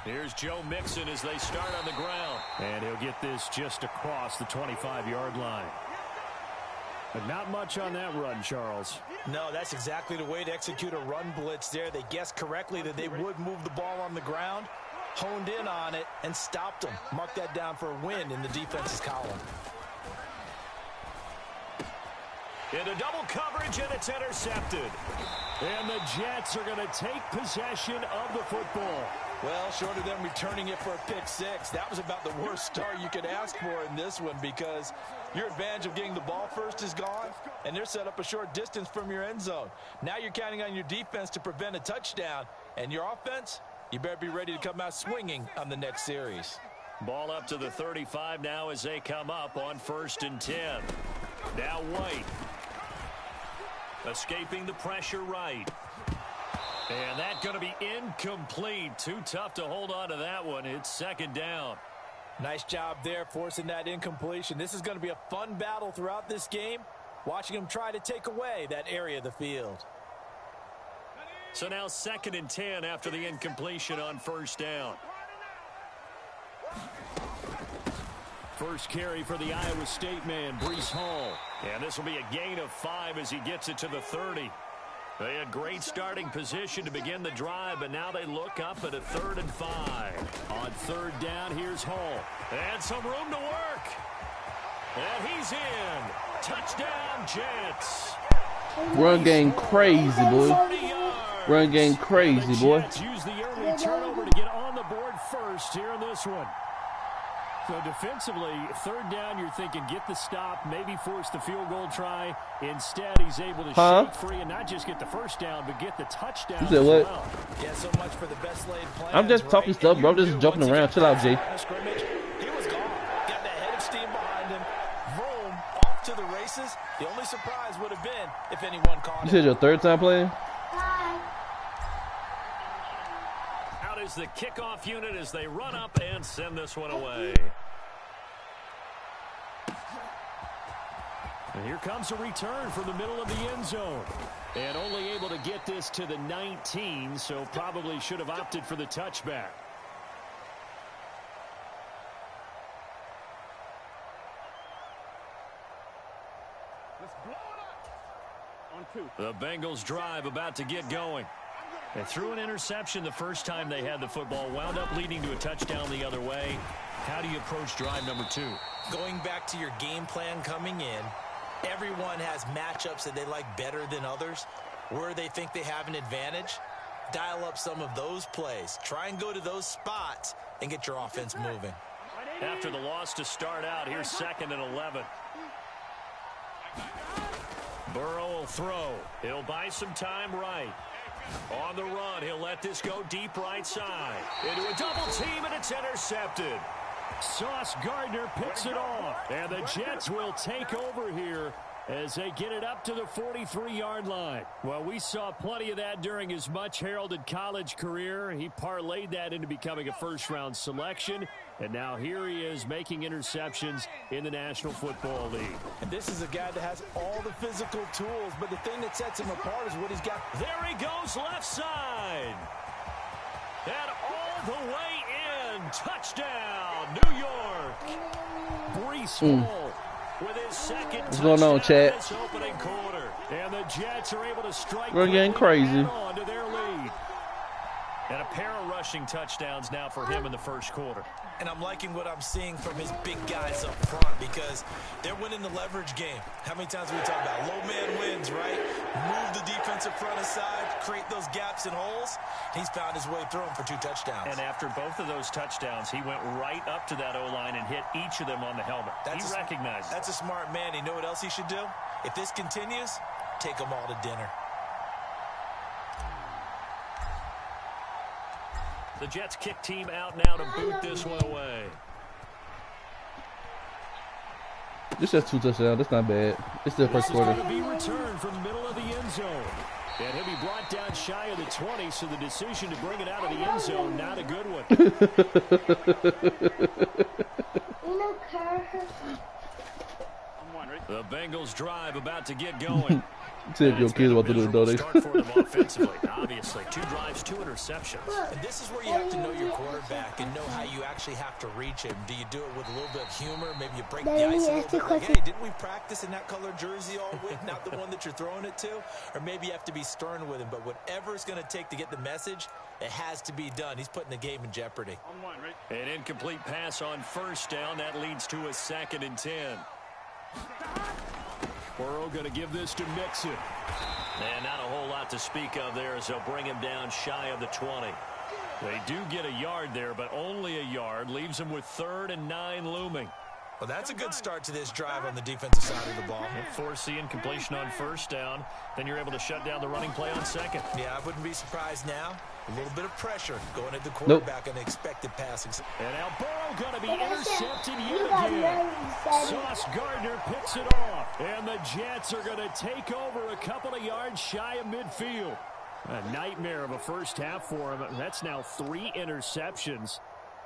Here's Joe Mixon as they start on the ground. And he'll get this just across the 25-yard line. But not much on that run, Charles. No, that's exactly the way to execute a run blitz there. They guessed correctly that they would move the ball on the ground, honed in on it, and stopped them. Mark that down for a win in the defense's column. Into double coverage, and it's intercepted. And the Jets are going to take possession of the football. Well, short of them returning it for a pick six, that was about the worst start you could ask for in this one because your advantage of getting the ball first is gone, and they're set up a short distance from your end zone. Now you're counting on your defense to prevent a touchdown, and your offense, you better be ready to come out swinging on the next series. Ball up to the 35 now as they come up on 1st and 10. Now White. Escaping the pressure right. And that's going to be incomplete. Too tough to hold on to that one. It's 2nd down. Nice job there forcing that incompletion. This is going to be a fun battle throughout this game. Watching them try to take away that area of the field. So now 2nd and 10 after the incompletion on 1st down. First carry for the Iowa State man, Breece Hall. And this will be a gain of 5 as he gets it to the 30. They had great starting position to begin the drive, but now they look up at a 3rd and 5. On 3rd down, here's Hall. And some room to work. And he's in. Touchdown, Jets. Run game crazy, boy. Run game crazy, boy. Jets use the early turnover to get on the board first here in this one. So defensively, 3rd down, you're thinking get the stop, maybe force the field goal try. Instead, he's able to shake free and not just get the 1st down, but get the touchdown. You said what? Well. Yeah, so much for the best laid plans, I'm just talking stuff, bro. I'm just jumping around. Chill out, Jay. He was gone. Got the head of steam behind him. Vroom, off to the races. The only surprise would have been if anyone caught him. You said your 3rd time playing? Is the kickoff unit as they run up and send this one away. And here comes a return from the middle of the end zone. And only able to get this to the 19, so probably should have opted for the touchback. Let's blow it up. On 2. The Bengals drive about to get going. They threw an interception the first time they had the football, wound up leading to a touchdown the other way. How do you approach drive number 2? Going back to your game plan coming in, everyone has matchups that they like better than others. Where they think they have an advantage, dial up some of those plays. Try and go to those spots and get your offense moving. After the loss to start out, here's 2nd and 11. Burrow will throw. He'll buy some time right. On the run, he'll let this go deep right side. Into a double team, and it's intercepted. Sauce Gardner picks it off. And the Jets will take over here as they get it up to the 43-yard line. Well, we saw plenty of that during his much-heralded college career. He parlayed that into becoming a first-round selection, and now here he is making interceptions in the National Football League. And this is a guy that has all the physical tools, but the thing that sets him apart is what he's got. There he goes, left side. And all the way in. Touchdown, New York. Breece Hall with his second What's going on, Chad? this opening quarter. And the Jets are able to strike. We're getting crazy. On to their lead. And a pair of rushing touchdowns now for him in the first quarter. And I'm liking what I'm seeing from his big guys up front because they're winning the leverage game. How many times have we talked about low man wins, right? Move the defensive front aside, create those gaps and holes. He's found his way through them for 2 touchdowns. And after both of those touchdowns, he went right up to that O-line and hit each of them on the helmet. He recognized it. That's a smart man. You know what else he should do? If this continues, take them all to dinner. The Jets kick team out now to boot this one away. This is 2 touchdowns. That's not bad. It's the first quarter. Going to be returned from the middle of the end zone. And he'll be brought down shy of the 20, so the decision to bring it out of the end zone, not a good one. The Bengals drive about to get going. See if your kids about to do it, though. Start for them offensively, obviously. 2 drives, 2 interceptions. And this is where you have to know your quarterback and know how you actually have to reach him. Do you do it with a little bit of humor? Maybe you break the ice a little bit. Like, hey, didn't we practice in that colored jersey all week? Not the one that you're throwing it to? Or maybe you have to be stern with him. But whatever it's going to take to get the message, it has to be done. He's putting the game in jeopardy. An incomplete pass on first down. That leads to a 2nd and 10. Burrow going to give this to Mixon. And not a whole lot to speak of there as they'll bring him down shy of the 20. They do get a yard there, but only a yard. Leaves them with 3rd and 9 looming. Well, that's a good start to this drive on the defensive side of the ball. Force the incompletion on first down. Then you're able to shut down the running play on 2nd. Yeah, I wouldn't be surprised now. A little bit of pressure going at the quarterback on the expected passing. And now Burrow going to be intercepted yet again. Sauce Gardner picks it off. And the Jets are going to take over a couple of yards shy of midfield. A nightmare of a first half for him. That's now 3 interceptions.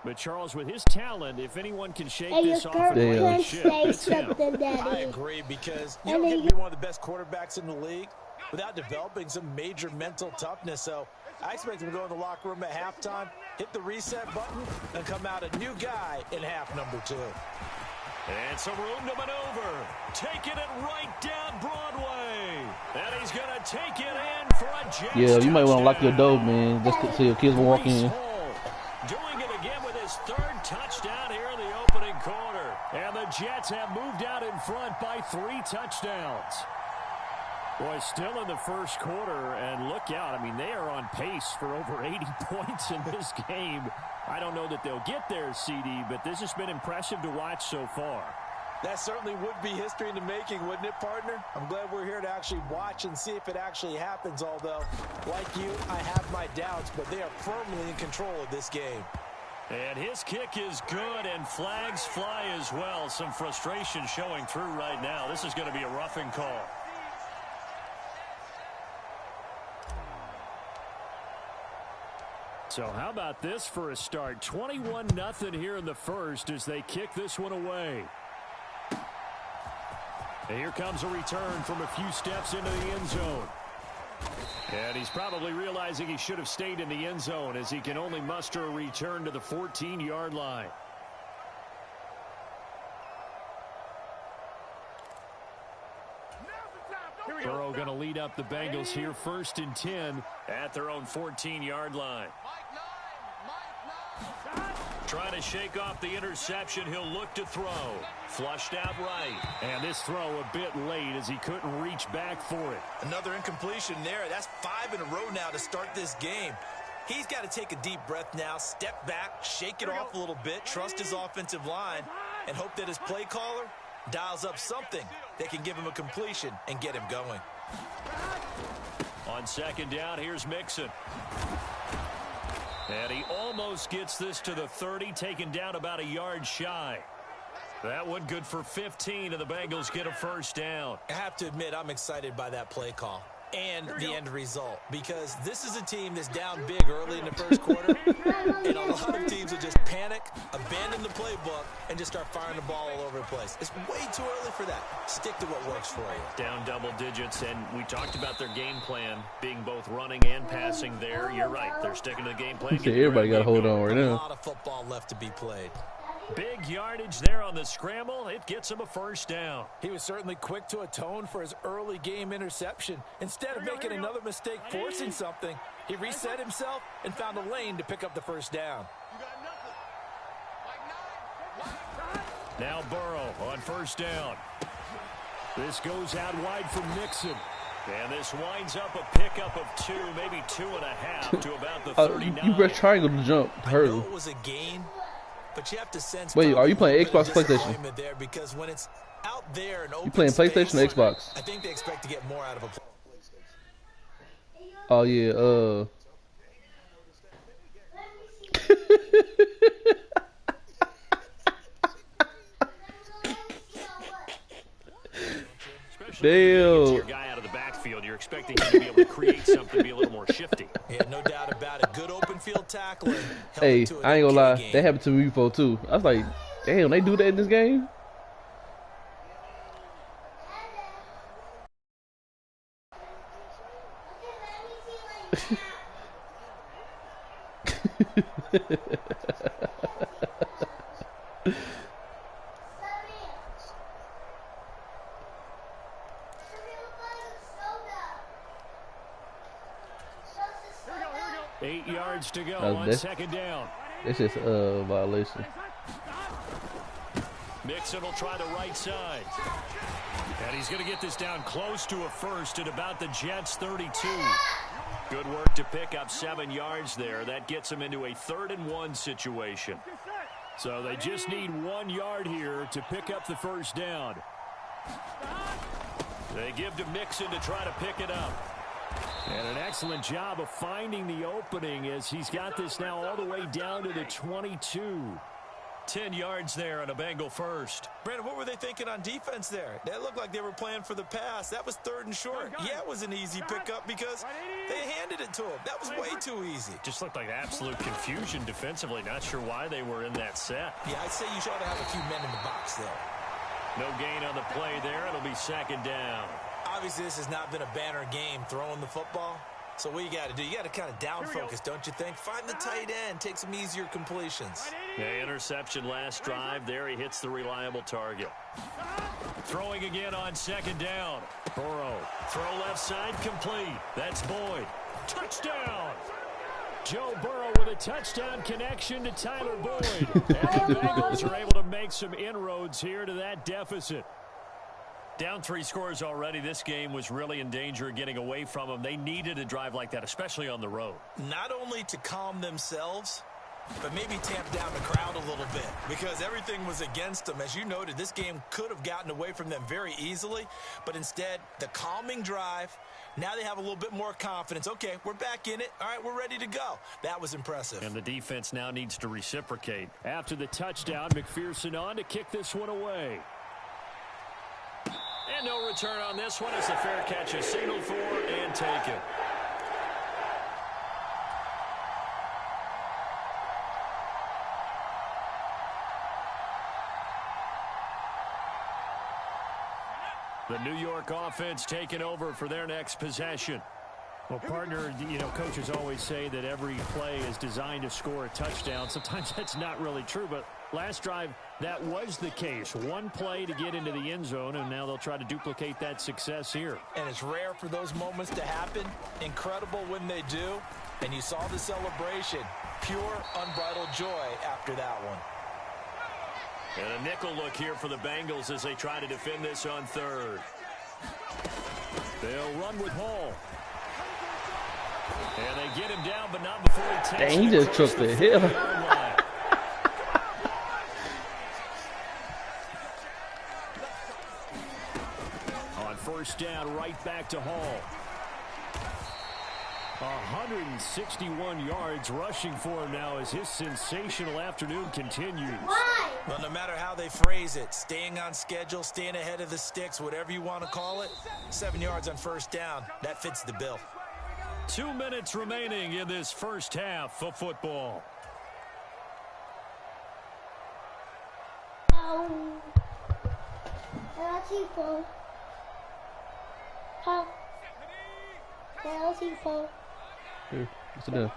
But Charles, with his talent, if anyone can shake this off, I agree, because you don't get to be one of the best quarterbacks in the league without developing some major mental toughness. So I expect him to go in the locker room at halftime, hit the reset button, and come out a new guy in half number 2. And some room to maneuver. Taking it right down Broadway. And he's going to take it in for a Jets Yeah, you might want to lock your touchdown. door, man, just to see your kids will walk in. Doing it again with his 3rd touchdown here in the opening quarter. And the Jets have moved out in front by 3 touchdowns. Boy, still in the first quarter, and look out. I mean, they are on pace for over 80 points in this game. I don't know that they'll get there, CD, but this has been impressive to watch so far. That certainly would be history in the making, wouldn't it, partner? I'm glad we're here to actually watch and see if it actually happens, although, like you, I have my doubts, but they are firmly in control of this game. And his kick is good, and flags fly as well. Some frustration showing through right now. This is going to be a roughing call. So how about this for a start? 21-0 here in the first as they kick this one away. And here comes a return from a few steps into the end zone. And he's probably realizing he should have stayed in the end zone as he can only muster a return to the 14-yard line. Burrow going to lead up the Bengals here 1st and 10 at their own 14-yard line. Trying to shake off the interception. He'll look to throw. Flushed out right. And this throw a bit late as he couldn't reach back for it. Another incompletion there. That's 5 in a row now to start this game. He's got to take a deep breath now, step back, shake it off a little bit, trust his offensive line, and hope that his play caller dials up something that can give him a completion and get him going. On 2nd down, here's Mixon. And he almost gets this to the 30, taken down about a yard shy. That one good for 15, and the Bengals get a first down. I have to admit, I'm excited by that play call and the end result, because this is a team that's down big early in the first quarter, and a lot of teams will just panic, abandon the playbook, and just start firing the ball all over the place. It's way too early for that. Stick to what works for you. Down double digits, and we talked about their game plan being both running and passing there. You're right. They're sticking to the game plan. Everybody got to hold on right now. A lot of football left to be played. Big yardage there on the scramble. It gets him a first down. He was certainly quick to atone for his early game interception. Instead of making another mistake forcing something, he reset himself and found a lane to pick up the first down. Now Burrow on first down. This goes out wide from Mixon. And this winds up a pickup of 2, maybe 2.5 to about the 39. You press triangle to jump. I know it was a gain, but you have to sense. Wait, are you playing Xbox, PlayStation? There, because when it's out there and open you playing PlayStation space, or Xbox? I think they expect to get more out of a play. Oh yeah, Damn. Your guy out of the backfield, you're expecting him to be able to create something, be a little more shifty. Yeah, no doubt about it. Good open field tackling. Hey, I ain't gonna lie, that happened to me before too. I was like, damn, they do that in this game? Eight yards to go on second down. It's just a violation. Mixon will try the right side. And he's going to get this down close to a first at about the Jets' 32. Good work to pick up 7 yards there. That gets them into a 3rd-and-1 situation. So they just need 1 yard here to pick up the first down. They give to Mixon to try to pick it up. And an excellent job of finding the opening as he's got this now all the way down to the 22. 10 yards there on a Bengal first. Brandon, what were they thinking on defense there? That looked like they were playing for the pass. That was 3rd and short. Yeah, it was an easy pickup because they handed it to him. That was way too easy. Just looked like absolute confusion defensively. Not sure why they were in that set. Yeah, I'd say you should have a few men in the box there. No gain on the play there. It'll be 2nd down. Obviously, this has not been a banner game throwing the football. So what you got to do, you got to kind of down focus, don't you think? Find the tight end, take some easier completions. Yeah, interception last drive. There he hits the reliable target. Throwing again on 2nd down. Burrow, throw left side, complete. That's Boyd. Touchdown! Joe Burrow with a touchdown connection to Tyler Boyd. And the Bengals are able to make some inroads here to that deficit. Down 3 scores already. This game was really in danger of getting away from them. They needed a drive like that, especially on the road. Not only to calm themselves, but maybe tamp down the crowd a little bit because everything was against them. As you noted, this game could have gotten away from them very easily, but instead, the calming drive, now they have a little bit more confidence. Okay, we're back in it. All right, we're ready to go. That was impressive. And the defense now needs to reciprocate. After the touchdown, McPherson on to kick this one away. And no return on this one as the fair catch is signaled for and taken. The New York offense taking over for their next possession. Well, partner, you know, coaches always say that every play is designed to score a touchdown. Sometimes that's not really true, but last drive, that was the case. One play to get into the end zone, and now they'll try to duplicate that success here. And it's rare for those moments to happen. Incredible when they do. And you saw the celebration. Pure, unbridled joy after that one. And a nickel look here for the Bengals as they try to defend this on 3rd. They'll run with Hall. And they get him down, but not before he takes it. Dang, he just took the hill. On 1st down, right back to Hall. 161 yards rushing for him now as his sensational afternoon continues. Why? Well, no matter how they phrase it, staying on schedule, staying ahead of the sticks, whatever you want to call it, 7 yards on first down, that fits the bill. 2 minutes remaining in this first half of football. Here, sit down.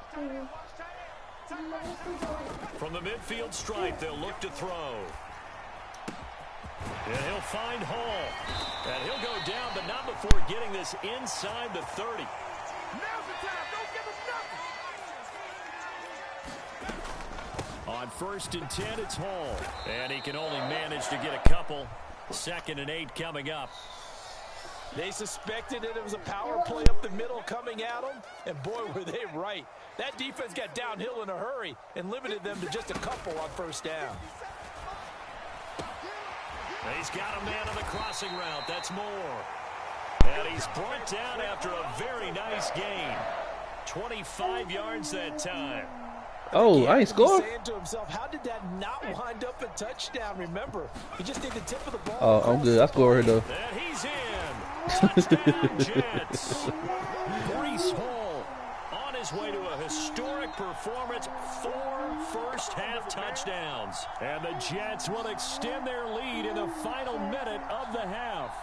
From the midfield stripe, they'll look to throw. And he'll find Hall. And he'll go down, but not before getting this inside the 30. Now's the time. Don't give him nothing. On 1st and 10, it's Hall. And he can only manage to get a couple. 2nd and 8 coming up. They suspected that it was a power play up the middle coming at them, and boy, were they right. That defense got downhill in a hurry and limited them to just a couple on first down. He's got a man on the crossing route. That's Moore. And he's brought down after a very nice gain. 25 yards that time. Oh, I ain't scored. Saying to himself, how did that not wind up a touchdown? Remember, he just did the tip of the ball. Oh, I'm good. I scored here, though. And he's in. Touchdown, Jets. Breece Hall on his way to a historic performance. 4 first-half touchdowns. And the Jets will extend their lead in the final minute of the half.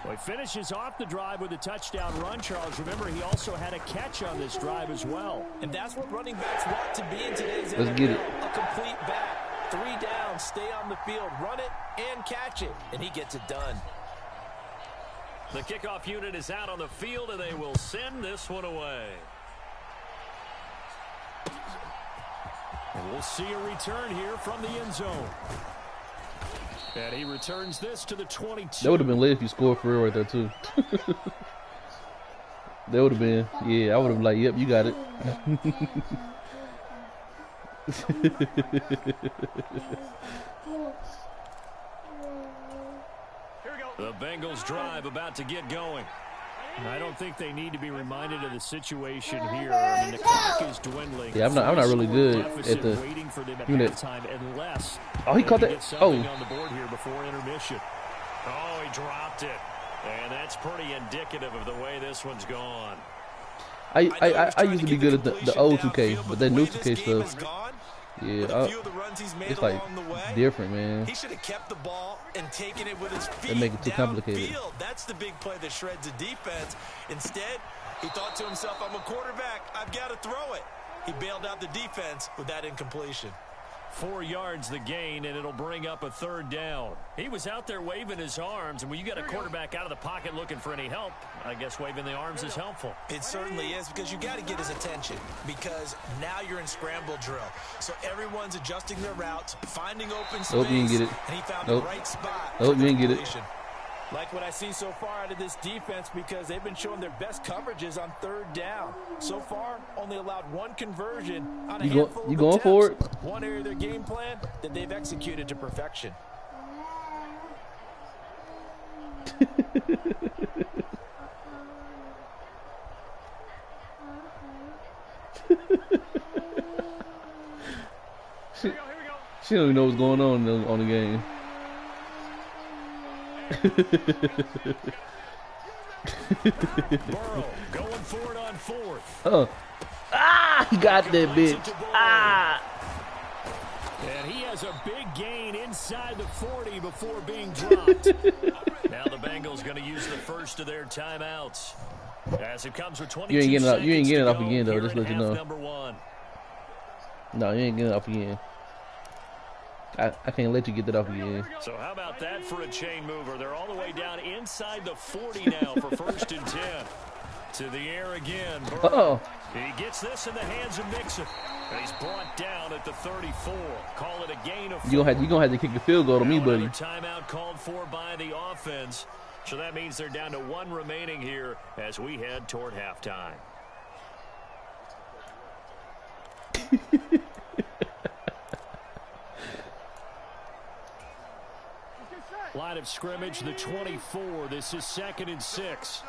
Well, he finishes off the drive with a touchdown run, Charles. Remember, he also had a catch on this drive as well. And that's what running backs want to be in today's NFL. Let's get it. A complete back. 3 down, stay on the field, run it, and catch it. And he gets it done. The kickoff unit is out on the field, and they will send this one away. And we'll see a return here from the end zone. And he returns this to the 22. That would have been lit if you scored for real right there, too. That would have been, yeah, I would have been like, yep, you got it. The Bengals drive about to get going. I don't think they need to be reminded of the situation here. I mean, the clock is dwindling. Yeah, I'm not really good at the waiting for them at unit. halftime unless Oh, he caught that. Oh, on the board here before intermission. Oh, he dropped it. And that's pretty indicative of the way this one's gone. I used to be good at the old 2K, but that new 2K stuff, yeah, it's like different, man. He should have kept the ball and taken it with his feet. They make it too complicated. Downfield. That's the big play that shreds a defense. Instead, he thought to himself, I'm a quarterback. I've got to throw it. He bailed out the defense with that incompletion. 4 yards the gain, and it'll bring up a 3rd down. He was out there waving his arms, and when you got a quarterback out of the pocket looking for any help, I guess waving the arms is helpful. It certainly is, because you got to get his attention, because now you're in scramble drill. So everyone's adjusting their routes, finding open space. Nope, you didn't get it. And he found Nope. the right spot. Nope, you didn't get it. Like what I see so far out of this defense, because they've been showing their best coverages on 3rd down. So far, only allowed 1 conversion on a handful of you going for it? One area of their game plan that they've executed to perfection. She don't even know what's going on the game. Burrow going for it on 4th. He got that bitch. And he has a big gain inside the 40 before being dropped. Now the Bengals going to use the first of their timeouts. As it comes with 22 You ain't getting it off seconds again, though. here Just in let you half know. number 1. No, you ain't getting it off again. I can't let you get that off again. So how about that for a chain mover? They're all the way down inside the 40 now for 1st and 10. To the air again. Uh-oh. He gets this in the hands of Mixon. And he's brought down at the 34. Call it a gain of 4. You gonna have to kick the field goal to me, buddy. Another timeout called for by the offense. So that means they're down to 1 remaining here as we head toward halftime. Line of scrimmage, the 24. This is 2nd and 6.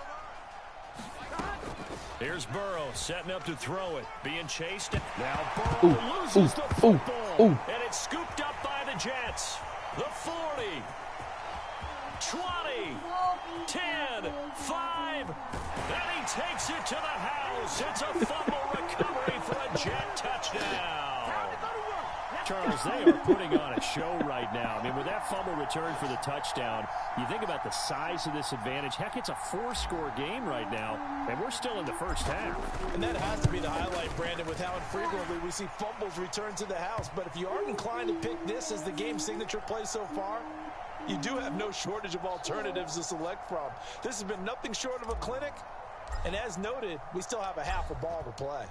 Here's Burrow setting up to throw it. Being chased. Now Ooh, Burrow loses the football. ooh. And it's scooped up by the Jets. The 40. 20. 10. 5. And he takes it to the house. It's a fumble recovery for a Jet touchdown. Charles, they are putting on a show right now. I mean, with that fumble return for the touchdown, you think about the size of this advantage. Heck, it's a 4-score game right now, and we're still in the first half. And that has to be the highlight, Brandon, with how infrequently we see fumbles return to the house. But if you are inclined to pick this as the game signature play so far, you do have no shortage of alternatives to select from. This has been nothing short of a clinic. And as noted, we still have a half a ball to play.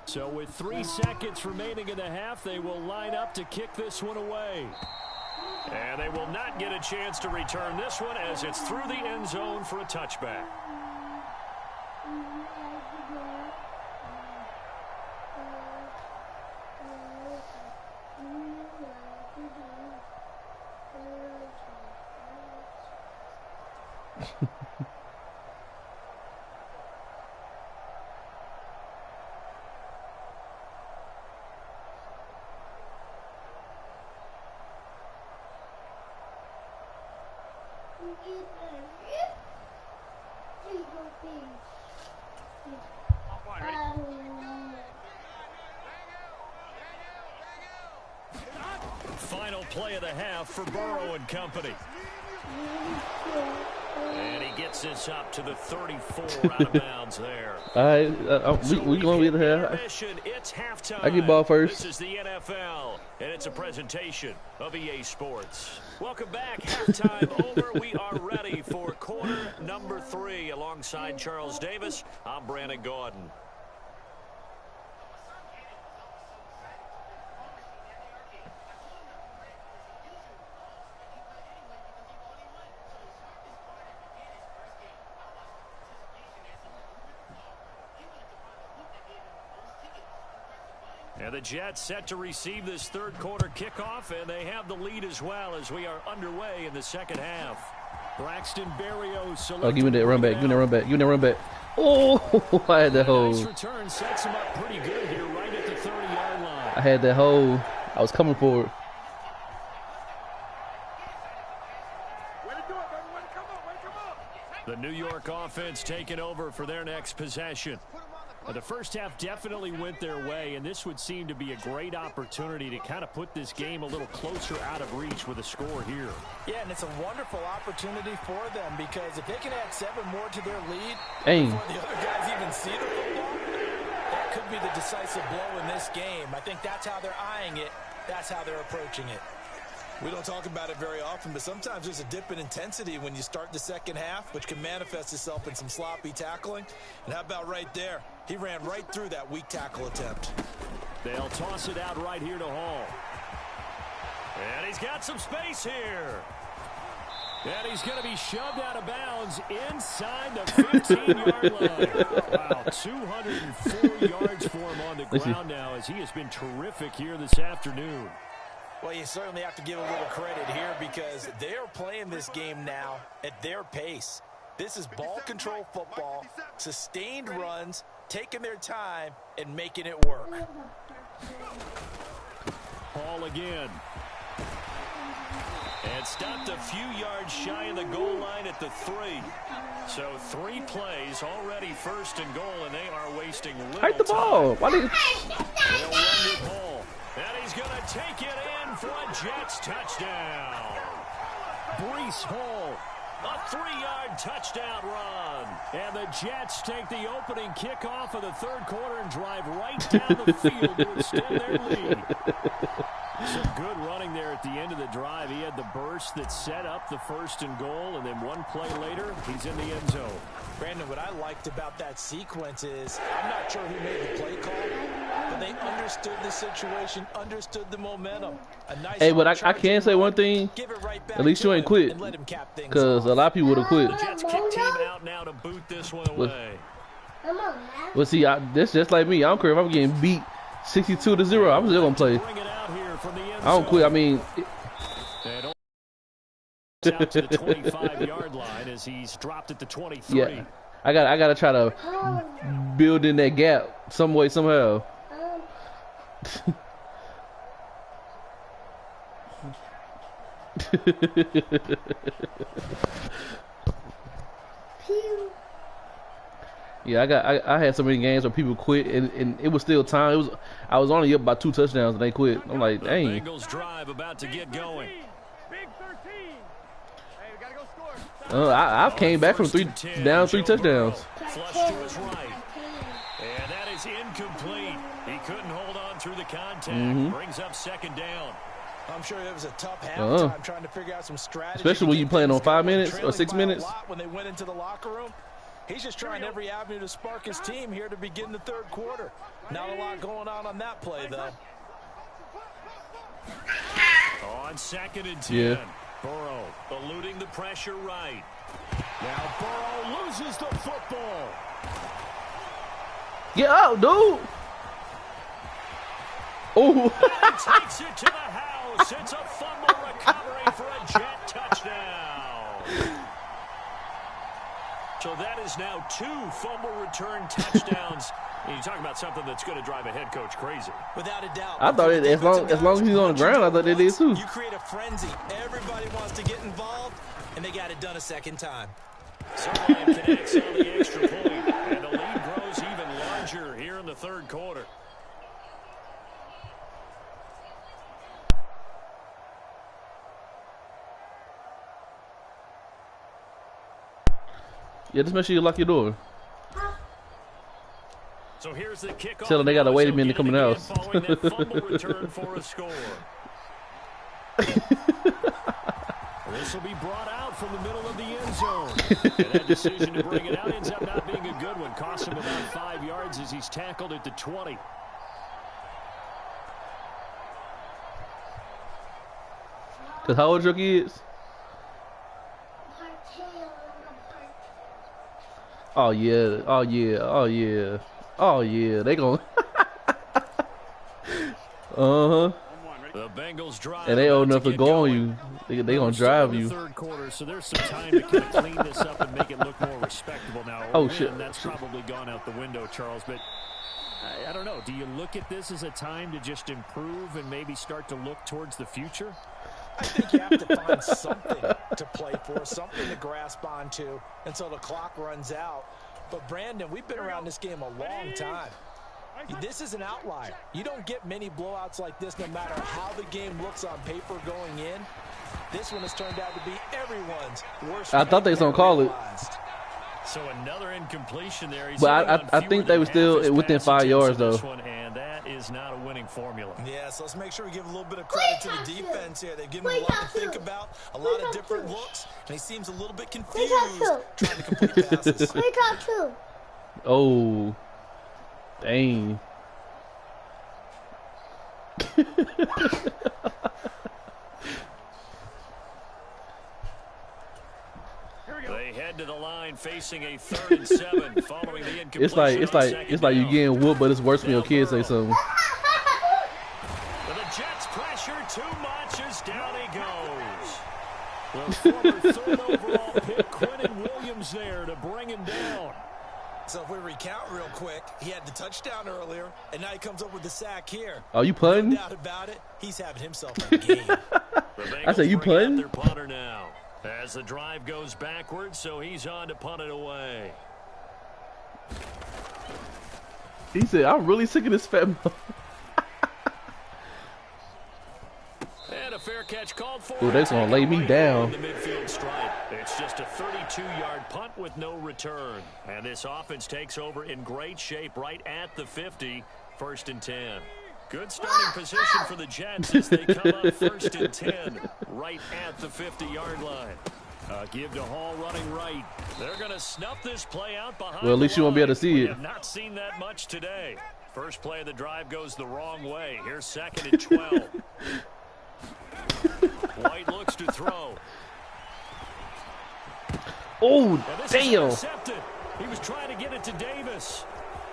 So with 3 seconds remaining in the half, they will line up to kick this one away. And they will not get a chance to return this one as it's through the end zone for a touchback. Final play of the half for Burrow and company. And he gets this up to the 34 out of bounds there. All right, we going to be the half. It's halftime. I get ball first. This is the NFL, and it's a presentation of EA Sports. Welcome back. Halftime over. We are ready for quarter number 3. Alongside Charles Davis, I'm Brandon Gordon. And the Jets set to receive this third quarter kickoff, and they have the lead as well as we are underway in the second half. Braxton Berrios. Oh, give me that run back. Give me that run back. Give me that run back. Oh, I had that hole. Nice return sets him up pretty good here right at the 30-yard line. I had that hole. I was coming for it. The New York offense taking over for their next possession. The first half definitely went their way, and this would seem to be a great opportunity to kind of put this game a little closer out of reach with a score here. Yeah, and it's a wonderful opportunity for them because if they can add 7 more to their lead Aim. before the other guys even see the football, that could be the decisive blow in this game. I think that's how they're eyeing it. That's how they're approaching it. We don't talk about it very often, but sometimes there's a dip in intensity when you start the second half, which can manifest itself in some sloppy tackling. And how about right there? He ran right through that weak tackle attempt. They'll toss it out right here to Hall. And he's got some space here. And he's going to be shoved out of bounds inside the 15-yard line. Wow, 204 yards for him on the ground now as he has been terrific here this afternoon. Well, you certainly have to give a little credit here because they're playing this game now at their pace. This is ball control football, sustained runs, taking their time, and making it work. Hall again. And stopped a few yards shy of the goal line at the 3. So 3 plays already first and goal, and they are wasting little Hide the ball. Why did They'll run with Hall. And he's going to take it in for a Jets touchdown. Breece Hall, a 3-yard touchdown run. And the Jets take the opening kickoff of the third quarter and drive right down the field to extend their lead. Some good running there at the end of the drive. He had the burst that set up the first and goal, and then one play later, he's in the end zone. Brandon, what I liked about that sequence is, I'm not sure who made the play call, but they understood the situation, understood the momentum. A nice hey, but I can say one thing. right at least you ain't quit. Because a lot of people would have quit. The Jets kick team out now to boot this one away. Well, see, that's just like me. I don't care if I'm getting beat 62-0. I'm still going to play. I don't quit. I mean, out to the 25-yard line as he's dropped at the 23. Yeah, I gotta try to build in that gap some way, somehow. Yeah, I had so many games where people quit and it was still time. I was only up by 2 touchdowns and they quit. I'm like, dang. The Bengals drive about to get going. Big 13. Hey, we gotta go score. I came back from 3 touchdowns. Flush to his right. And that is incomplete. He couldn't hold on through the contact. Brings up 2nd down. I'm sure it was a tough halftime trying to figure out some strategy. Especially when you playing on 5 minutes or 6 minutes. When they went into the locker room, he's just trying every avenue to spark his team here to begin the 3rd quarter. Not a lot going on that play, though. On 2nd and 10. Yeah. Burrow eluding the pressure right. Now Burrow loses the football. Get out, dude. Oh. Takes it to the house. It's a fumble recovery for a Jet touchdown. So that is now 2 fumble return touchdowns. You talk about something that's going to drive a head coach crazy. Without a doubt. I thought as long as he's on the ground, I thought they did too. You create a frenzy. Everybody wants to get involved, and they got it done a 2nd time. Solheim connects on the extra point, and the lead grows even larger here in the 3rd quarter. Yeah, just make sure you lock your door. So here's the kickoff. Tell them they gotta wait a minute to come in the house. Following that fumble return for a score. This will be brought out from the middle of the end zone. And that decision to bring it out ends up not being a good one. Costs him about 5 yards as he's tackled at the 20. Cause how old your kids? Oh yeah, oh yeah, oh yeah, oh yeah. They gon' The Bengals drive, and they old enough to go on you. They gonna drive you. 3rd quarter, so there's some time to kind of clean this up and make it look more respectable now. Oh shit, that's probably gone out the window, Charles. But I don't know. Do you look at this as a time to just improve and maybe start to look towards the future? I think you have to find something to play for, something to grasp onto until the clock runs out. But, Brandon, we've been around this game a long time. This is an outlier. You don't get many blowouts like this no matter how the game looks on paper going in. This one has turned out to be everyone's worst. I thought they was going to call it. So another incompletion there. But I think they were still within 5 yards, though. And that is not a winning formula. Yeah, so let's make sure we give a little bit of credit to the defense here. They've given him a lot to think about, a lot of different looks, and he seems a little bit confused trying to complete passes. Oh, dang. They head to the line facing a 3rd and 7 following the incompletion. It's like you getting whooped, but it's worse when your kids say something. With the Jets pressure too much as down he goes. The former 3rd overall pick, Quentin Williams, there to bring him down. So if we recount real quick, he had the touchdown earlier, and now he comes up with the sack here. Oh, you punting? No doubt about it, he's having himself a game. I said, you punting? Their punter now. As the drive goes backwards, so he's on to punt it away. He said, I'm really sick of this fat mother. And a fair catch called for. Ooh, they're going to lay me down. The midfield stripe. It's just a 32-yard punt with no return. And this offense takes over in great shape right at the 50, 1st and 10. Good starting position for the Jets as they come up 1st and 10 right at the 50-yard line. Give to Hall running right. They're going to snuff this play out behind. Well, at least you won't be able to see it. We have not seen that much today. First play of the drive goes the wrong way. Here's 2nd and 12. White looks to throw. Oh, damn. He was trying to get it to Davis.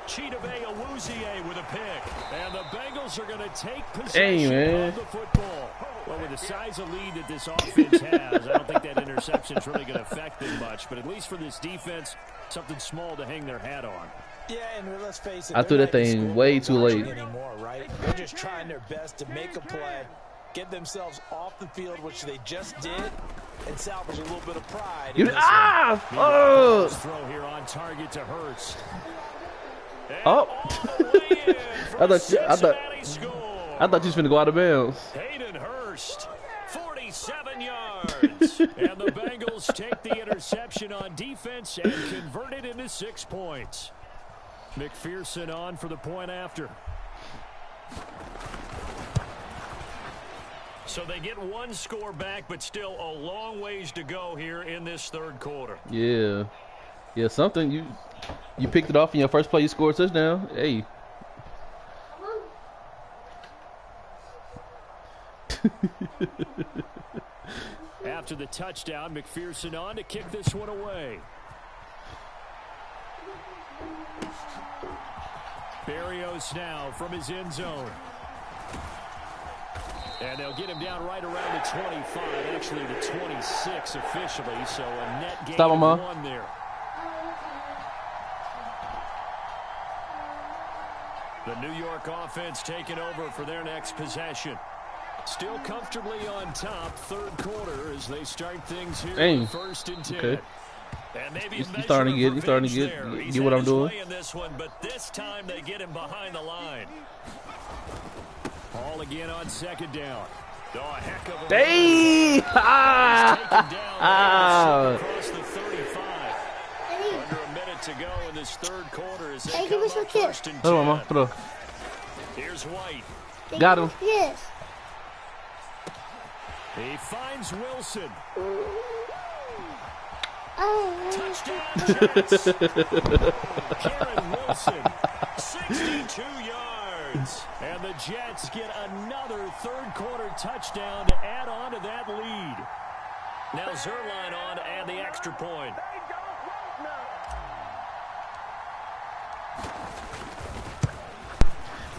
Chidobe Awuzie with a pick. And the Bengals are going to take possession of the football. Well, with the size of lead that this offense has, I don't think that interception is really going to affect them much. But at least for this defense, something small to hang their hat on. Yeah, and let's face it, I threw that thing way too late. Anymore, right? They're just trying their best to make a play, get themselves off the field, which they just did, and salvage a little bit of pride. Oh! Throw here on target to Hurst. Oh! I thought you was finna go out of bounds. Hayden Hurst, 47 yards. And the Bengals take the interception on defense and convert it into 6 points. McPherson on for the point after. So they get one score back, but still a long ways to go here in this third quarter. Yeah. Yeah, something. You picked it off in your first play. You scored a touchdown. Hey. After the touchdown, McPherson on to kick this one away. Berrios now from his end zone. And they'll get him down right around the 25, actually the 26 officially, so a net gain of 1 there. The New York offense taking over for their next possession. Still comfortably on top, third quarter as they start things here in first and 10. Okay. And maybe He's starting to get what I'm doing. This one, but this time they get him behind the line. Ball again on second down. Oh, a heck of a across the 35. Under a minute to go in this third quarter as they come up first and 10. Here's White. Got him. Yes. He finds Wilson. Touchdown Jets. Karen Wilson, 62 yards. And the Jets get another third quarter touchdown to add on to that lead. Now Zerline on to add the extra point.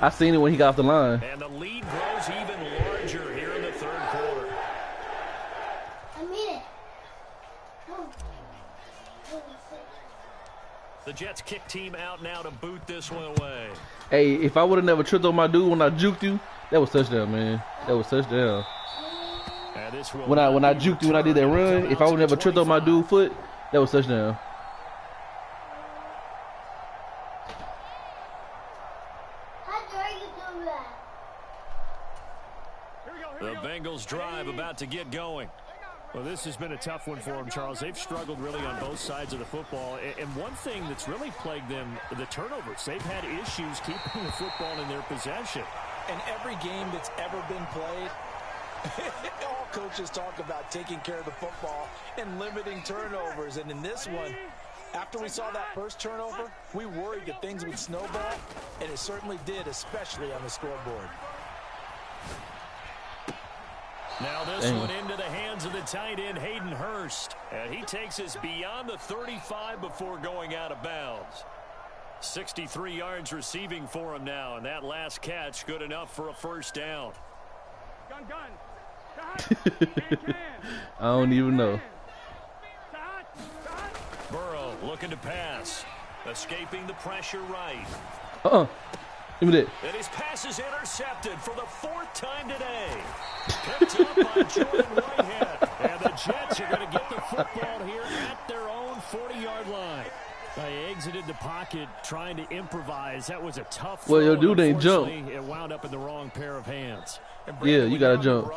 I seen it when he got off the line. And the lead grows even larger here in the third quarter. I mean it. The Jets kick team out now to boot this one away. Hey, if I would have never tripped on my dude when I juked you, that was touchdown, man. That was touchdown. When I juked you when I did that run, if I would have never tripped on my dude's foot, that was touchdown. The Bengals drive about to get going. Well, this has been a tough one for them, Charles. They've struggled really on both sides of the football. And one thing that's really plagued them, the turnovers. They've had issues keeping the football in their possession. And every game that's ever been played, all coaches talk about taking care of the football and limiting turnovers. And in this one, after we saw that first turnover, we worried that things would snowball, and it certainly did, especially on the scoreboard. Now this one into the hands of the tight end, Hayden Hurst. And he takes us beyond the 35 before going out of bounds. 63 yards receiving for him now, and that last catch good enough for a first down. I don't even know. Burrow looking to pass. Escaping the pressure right. Give me that. And his pass is intercepted for the 4th time today. Picked up by Jordan Whitehead. And the Jets are going to get the football here at their own 40-yard line. They exited the pocket trying to improvise. That was a tough throw. Well, your dude ain't jump. It wound up in the wrong pair of hands. Yeah, you got to jump.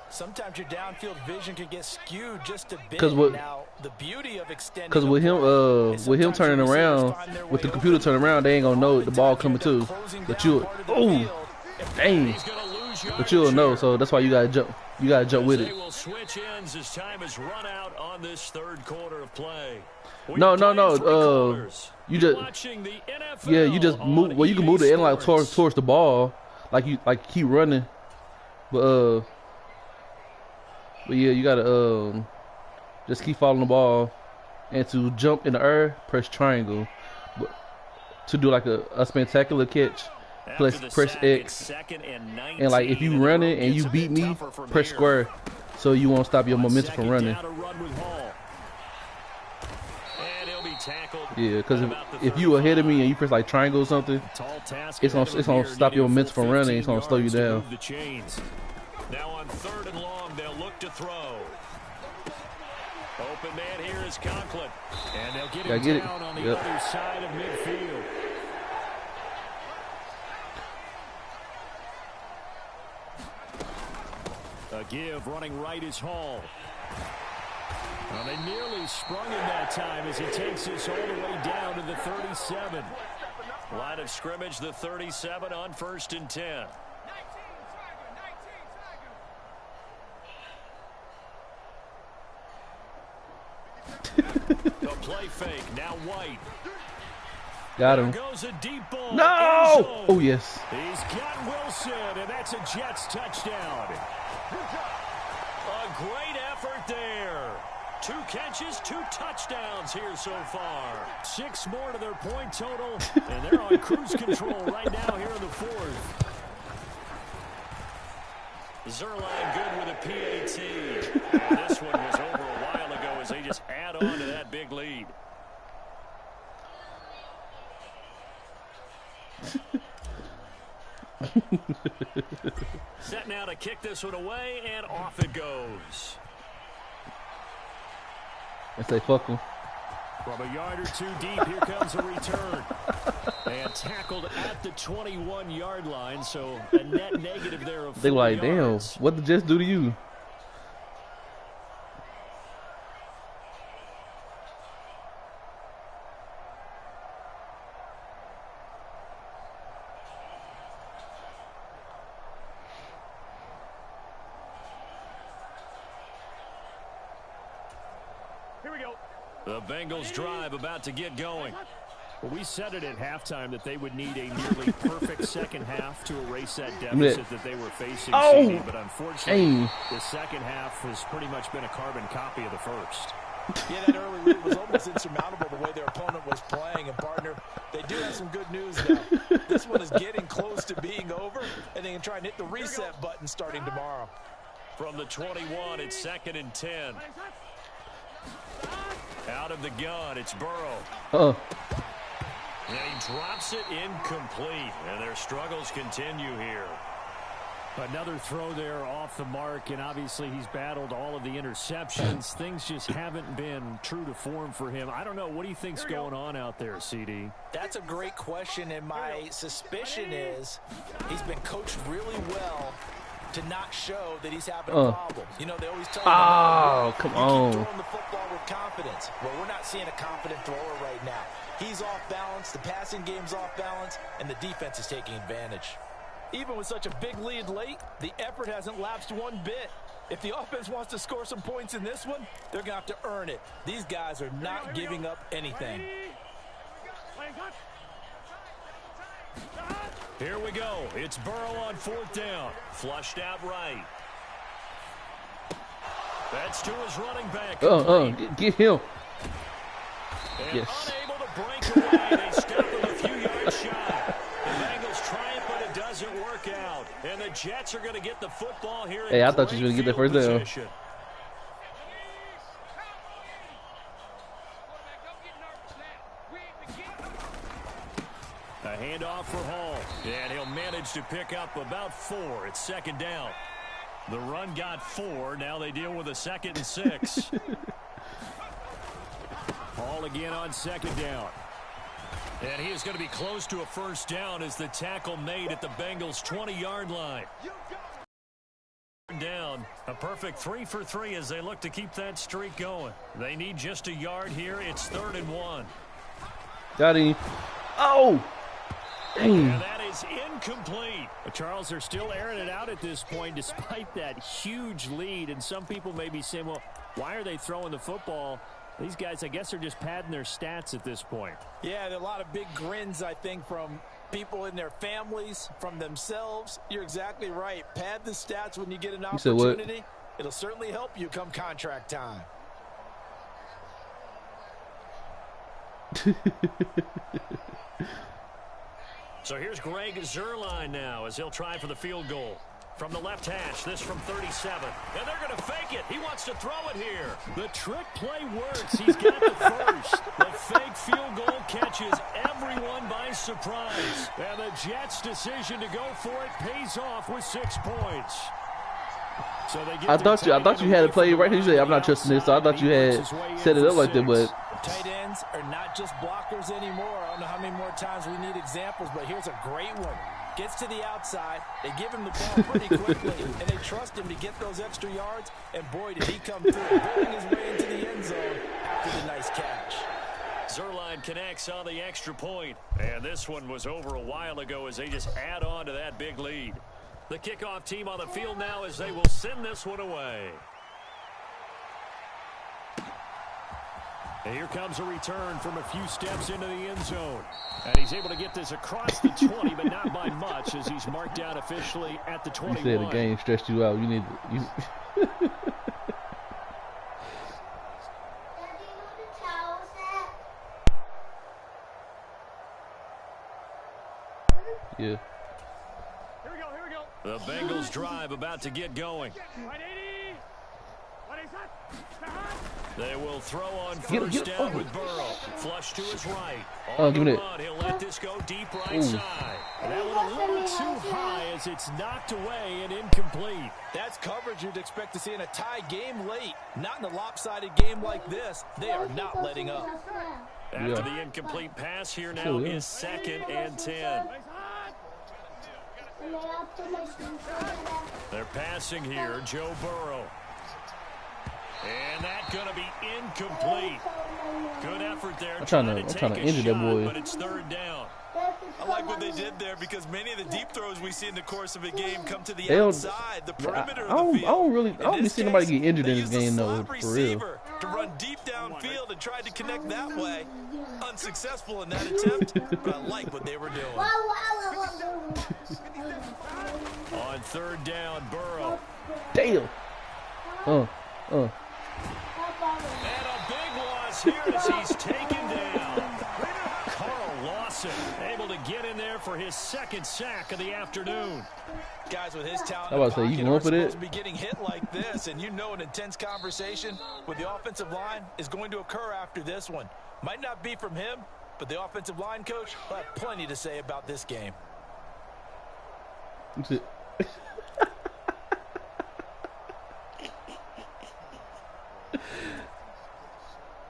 Sometimes your downfield vision can get skewed just a bit. Now, the beauty of extending. Because with him turning around, with the computer turning around, they ain't gonna know the ball coming too. But but you'll know. So that's why you gotta jump. You gotta jump with it. They will switch ends as time has run out on this third quarter of play. No. You just move. Well, you can move the end like towards the ball, like keep running, but yeah, you gotta just keep following the ball, and to jump in the air, press triangle. But to do like a spectacular catch, press X. And like if you run it and you beat me, press square, so you won't stop your momentum from running. Yeah, because if you ahead of me and you press like triangle or something, it's gonna stop your momentum from running. It's gonna slow you down. Now on 3rd and long, they'll look to throw. Open man here is Conklin, and they'll get him down on the other side of midfield. A give running right is Hall. Well, they nearly sprung him that time as he takes this all the way down to the 37. Line of scrimmage, the 37 on 1st and 10. The play fake, now White. Got him. Goes a deep ball. No! Oh, yes. He's got Wilson, and that's a Jets touchdown. A great effort there. 2 catches, 2 touchdowns here so far. 6 more to their point total, and they're on cruise control right now here in the 4th. Zerline good with a PAT. And this one was over a while ago as they just add on to that big lead. Set now to kick this one away, and off it goes. I say fuck him. From a yard or 2 deep, here comes a return. And tackled at the 21-yard line, so a net negative there of 4 They like, yards. damn, what did the Jets do to you? The Bengals drive about to get going. Well, we said it at halftime that they would need a nearly perfect second half to erase that deficit that they were facing. CD, but unfortunately, the second half has pretty much been a carbon copy of the first. Yeah, that early lead was almost insurmountable the way their opponent was playing. And, partner, they do have some good news now. This one is getting close to being over, and they can try and hit the reset button starting tomorrow. From the 21, it's 2nd and 10. Out of the gun, it's Burrow. And he drops it incomplete, and their struggles continue here. Another throw there off the mark, and obviously he's battled all of the interceptions. Things just haven't been true to form for him. I don't know. What do you think's going on out there, CD? That's a great question, and my suspicion is he's been coached really well to not show that he's having a problem. You know, they always tell you, come on. Keep throwing the football with confidence. Well, we're not seeing a confident thrower right now. He's off balance, the passing game's off balance, and the defense is taking advantage. Even with such a big lead late, the effort hasn't lapsed one bit. If the offense wants to score some points in this one, they're going to have to earn it. These guys are not giving up anything. Here we go. It's Burrow on 4th down. Flushed out right. That's to his running back. Get him. And yes. unable to break away. They stop him a few yards shy. The Bengals triumph, but it doesn't work out. And the Jets are going to get the football here. Hey, I thought you were going to get that first down. A handoff for Hall. And he'll manage to pick up about 4. It's 2nd down. The run got 4. Now they deal with a 2nd and 6. Hall again on 2nd down. And he is going to be close to a 1st down as the tackle made at the Bengals' 20-yard line. Down. A perfect 3 for 3 as they look to keep that streak going. They need just a yard here. It's 3rd and 1. Got him. Oh! And that is incomplete. Charles, they're still airing it out at this point despite that huge lead. And some people may be saying, well, why are they throwing the football? These guys, I guess, are just padding their stats at this point. Yeah, there are a lot of big grins, I think, from people in their families, from themselves. You're exactly right. Pad the stats when you get an opportunity. It'll certainly help you come contract time. So here's Greg Zuerlein now as he'll try for the field goal. From the left hash, this from 37. And they're going to fake it. He wants to throw it here. The trick play works. He's got the first. The fake field goal catches everyone by surprise. And the Jets' decision to go for it pays off with 6 points. So they get I thought you had to play right here. You said, I'm not trusting this, so I thought you had set it up like that, but tight ends are not just blockers anymore. I don't know how many more times we need examples, but here's a great one. Gets to the outside, they give him the ball pretty quickly, and they trust him to get those extra yards, and boy, did he come through, bowling his way into the end zone after the nice catch. Zuerlein connects on the extra point, and this one was over a while ago as they just add on to that big lead. The kickoff team on the field now as they will send this one away. And here comes a return from a few steps into the end zone. And he's able to get this across the 20, but not by much as he's marked out officially at the 21. you said the game stressed you out. You need to... Yeah. The Bengals drive about to get going. They will throw on first down with Burrow. Flush to his right. On the run, he'll let this go deep right side. And that one a little too high as it's knocked away and incomplete. That's coverage you'd expect to see in a tie game late. Not in a lopsided game like this. They are not letting up. After the incomplete pass, here now is 2nd and 10. They're passing here, Joe Burrow. And that's going to be incomplete. Good effort there. I'm trying to injure that boy. But it's 3rd down. I like what they did there because many of the deep throws we see in the course of a game come to the outside, the perimeter of the field. I don't be seeing nobody get injured in this game though, for real. To run deep downfield and tried to connect that way. Unsuccessful in that attempt, but I like what they were doing. On 3rd down, Burrow. Damn. And a big loss here as he's taken down. Carl Lawson able to get in there for his 2nd sack of the afternoon. Guys with his talent I was about to say, you going for that? to be getting hit like this, and you know an intense conversation with the offensive line is going to occur after this one. Might not be from him, but the offensive line coach will have plenty to say about this game. That's it.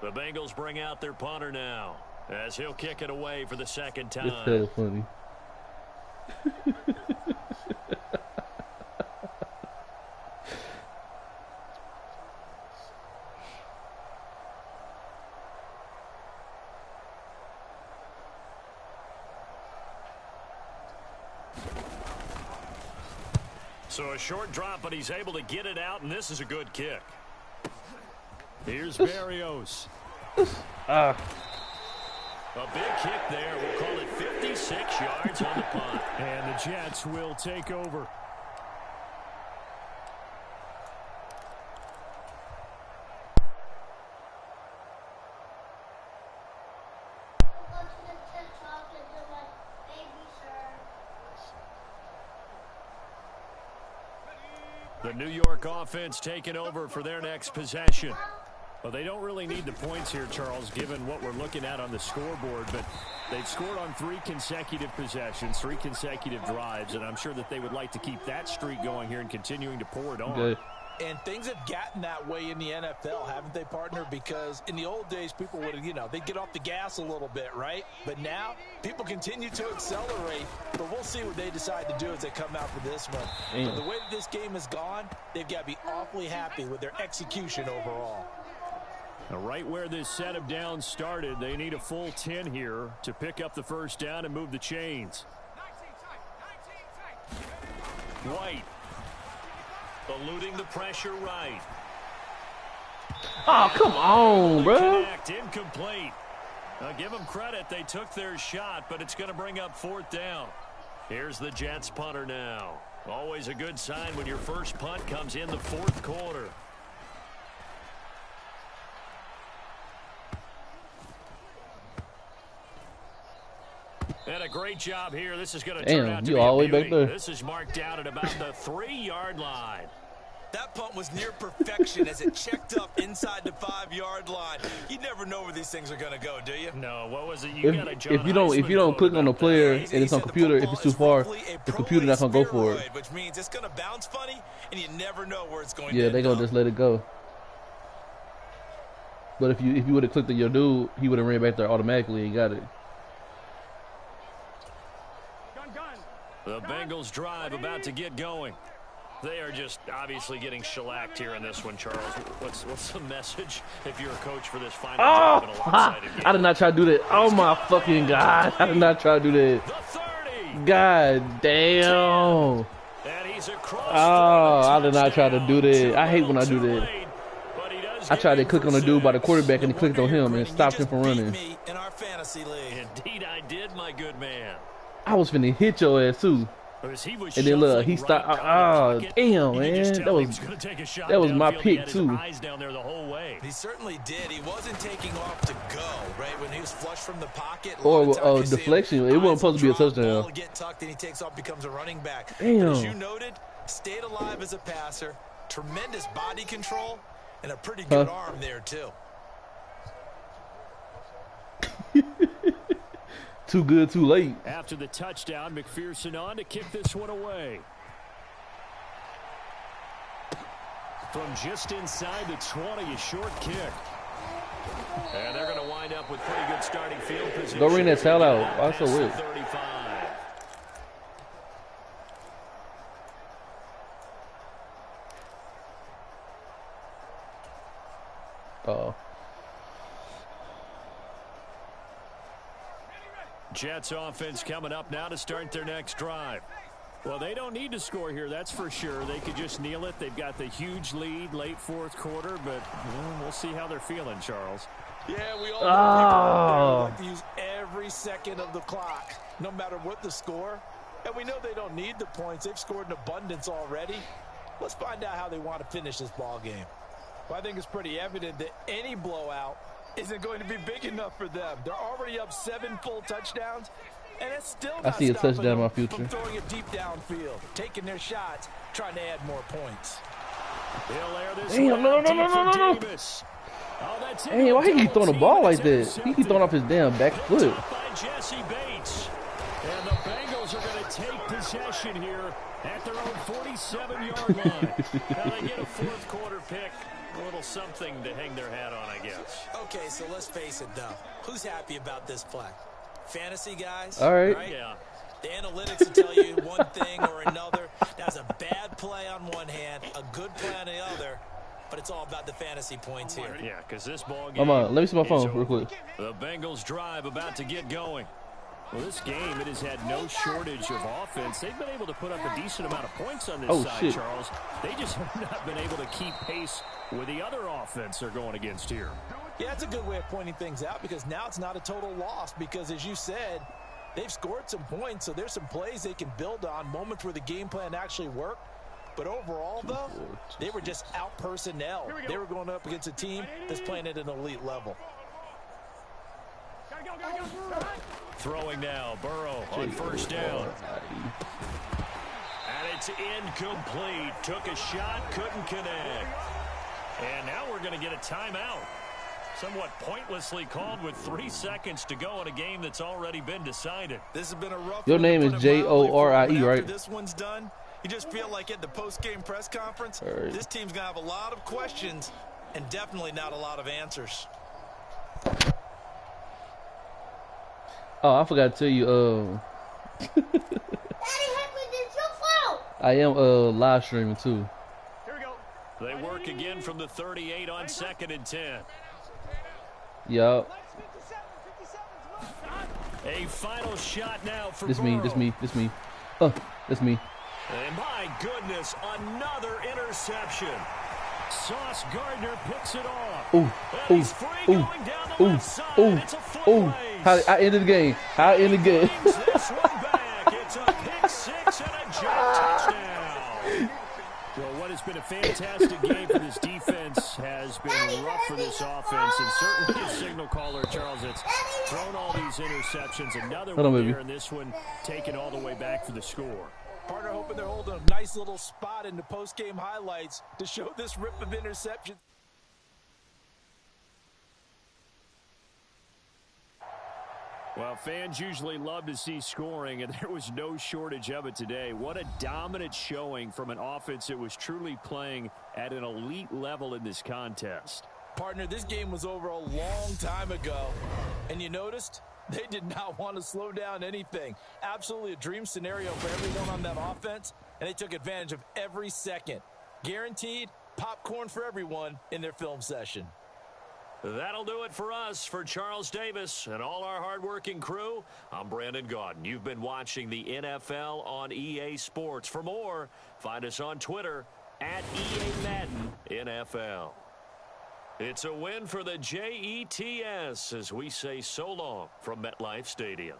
The Bengals bring out their punter now as he'll kick it away for the 2nd time. It's so funny. So a short drop, but he's able to get it out, and this is a good kick. Here's Berrios. A big kick there. We'll call it 56 yards on the punt. And the Jets will take over. The New York offense taking over for their next possession. Well, they don't really need the points here, Charles, given what we're looking at on the scoreboard, but they've scored on 3 consecutive possessions, 3 consecutive drives, and I'm sure that they would like to keep that streak going here and continuing to pour it on. Okay. And things have gotten that way in the NFL, haven't they, partner? Because in the old days, people would, they'd get off the gas a little bit, right? But now, people continue to accelerate, but we'll see what they decide to do as they come out for this one. But the way that this game has gone, they've got to be awfully happy with their execution overall. Now, right where this set of downs started, they need a full 10 here to pick up the first down and move the chains. White. Eluding the pressure right. Oh, come on, bro. Incomplete. Now, give them credit. They took their shot, but it's going to bring up 4th down. Here's the Jets punter now. Always a good sign when your first punt comes in the 4th quarter. And a great job here. This is going to turn out to be all the a way back there. This is marked out at about the 3-yard line. That punt was near perfection as it checked up inside the 5-yard line. You never know where these things are going to go, do you? No, what was it? If you don't click on the player and it's on computer, if it's too far, the computer not gonna go for it. Which means it's going to bounce funny, and you never know where it's going. Yeah, they're gonna just let it go. But if you would have clicked on your dude, he would have ran back there automatically and got it. The Bengals drive about to get going. They are just obviously getting shellacked here in this one, Charles. What's the message if you're a coach for this final drive in a lopsided game? I did not try to do that. Oh my fucking God. I did not try to do that. The 30. God damn. And he's across I did not try to do that. I hate when I do that. I tried to click on the dude by the quarterback and he clicked on him and stopped him from running. In our fantasy league. Indeed I did, my good man. I was finna hit your ass too. And then look, he stopped. Oh, damn, man. That was my pick too. He certainly did. He wasn't taking off to go, right? When he was flushed from the pocket. Or deflection. It wasn't supposed to be a touchdown. Get tucked and he takes off, becomes a running back. Damn. But as you noted, stayed alive as a passer, tremendous body control, and a pretty good arm there too. Too good, too late. After the touchdown, McPherson on to kick this one away. From just inside the 20, a short kick. And they're going to wind up with pretty good starting field position. Go ring that tail out. That's so weird. 35. Uh-oh. Jets offense coming up now to start their next drive. Well, they don't need to score here, that's for sure. They could just kneel it. They've got the huge lead late fourth quarter, but we'll see how they're feeling, Charles. Yeah, we all like to use every second of the clock, no matter what the score. And we know they don't need the points. They've scored in abundance already. Let's find out how they want to finish this ball game. Well, I think it's pretty evident that any blowout isn't going to be big enough for them. They're already up 7 full touchdowns, and it's still not I see a touchdown in my from future. throwing it deep downfield, taking their shots, trying to add more points. Damn, no. Hey, why he keep throwing the ball like that? He keep throwing off his damn back foot. Jesse Bates. And the Bengals are going to take possession here at their own 47-yard line. Now they get a fourth quarter pick. A little something to hang their hat on, I guess. Okay, so let's face it, though. Who's happy about this play? Fantasy guys? All right. Yeah. The analytics will tell you one thing or another. That's a bad play on one hand, a good play on the other, but it's all about the fantasy points here. Yeah, because this ball game. Let me see my phone real quick. The Bengals drive about to get going. Well, this game, it has had no shortage of offense. They've been able to put up a decent amount of points on this side, shit. Charles. They just have not been able to keep pace with the other offense they're going against here. Yeah, that's a good way of pointing things out because now it's not a total loss because, as you said, they've scored some points, so there's some plays they can build on, moments where the game plan actually worked. But overall, though, they were just out personnel. They were going up against a team that's playing at an elite level. Throwing now, Burrow on first down. And it's incomplete. Took a shot, couldn't connect. And now we're going to get a timeout. Somewhat pointlessly called with 3 seconds to go in a game that's already been decided. This has been a rough Your name is Jorie, right? This one's done. You just feel like at the post-game press conference, this team's going to have a lot of questions and definitely not a lot of answers. Oh, I forgot to tell you, I am live streaming too. They work again from the 38 on 2nd and 10. Yup. A final shot now for This Burrow. me. That's me. And my goodness, another interception. Sauce Gardner picks it off. How I ended the game. This one back. It's a pick six and a jump touchdown. Well, what has been a fantastic game for this defense has been rough for this offense, and certainly a signal caller, Charles, that's thrown all these interceptions. Another one there, and this one taken all the way back for the score. Partner hoping they're holding a nice little spot in the post-game highlights to show this rip of interception. Well, fans usually love to see scoring, and there was no shortage of it today. What a dominant showing from an offense that was truly playing at an elite level in this contest. Partner, this game was over a long time ago, and you noticed they did not want to slow down anything. Absolutely a dream scenario for everyone on that offense, and they took advantage of every second. Guaranteed popcorn for everyone in their film session. That'll do it for us. For Charles Davis and all our hardworking crew, I'm Brandon Gaudin. You've been watching the NFL on EA Sports. For more, find us on Twitter at EA Madden NFL. It's a win for the Jets as we say so long from MetLife Stadium.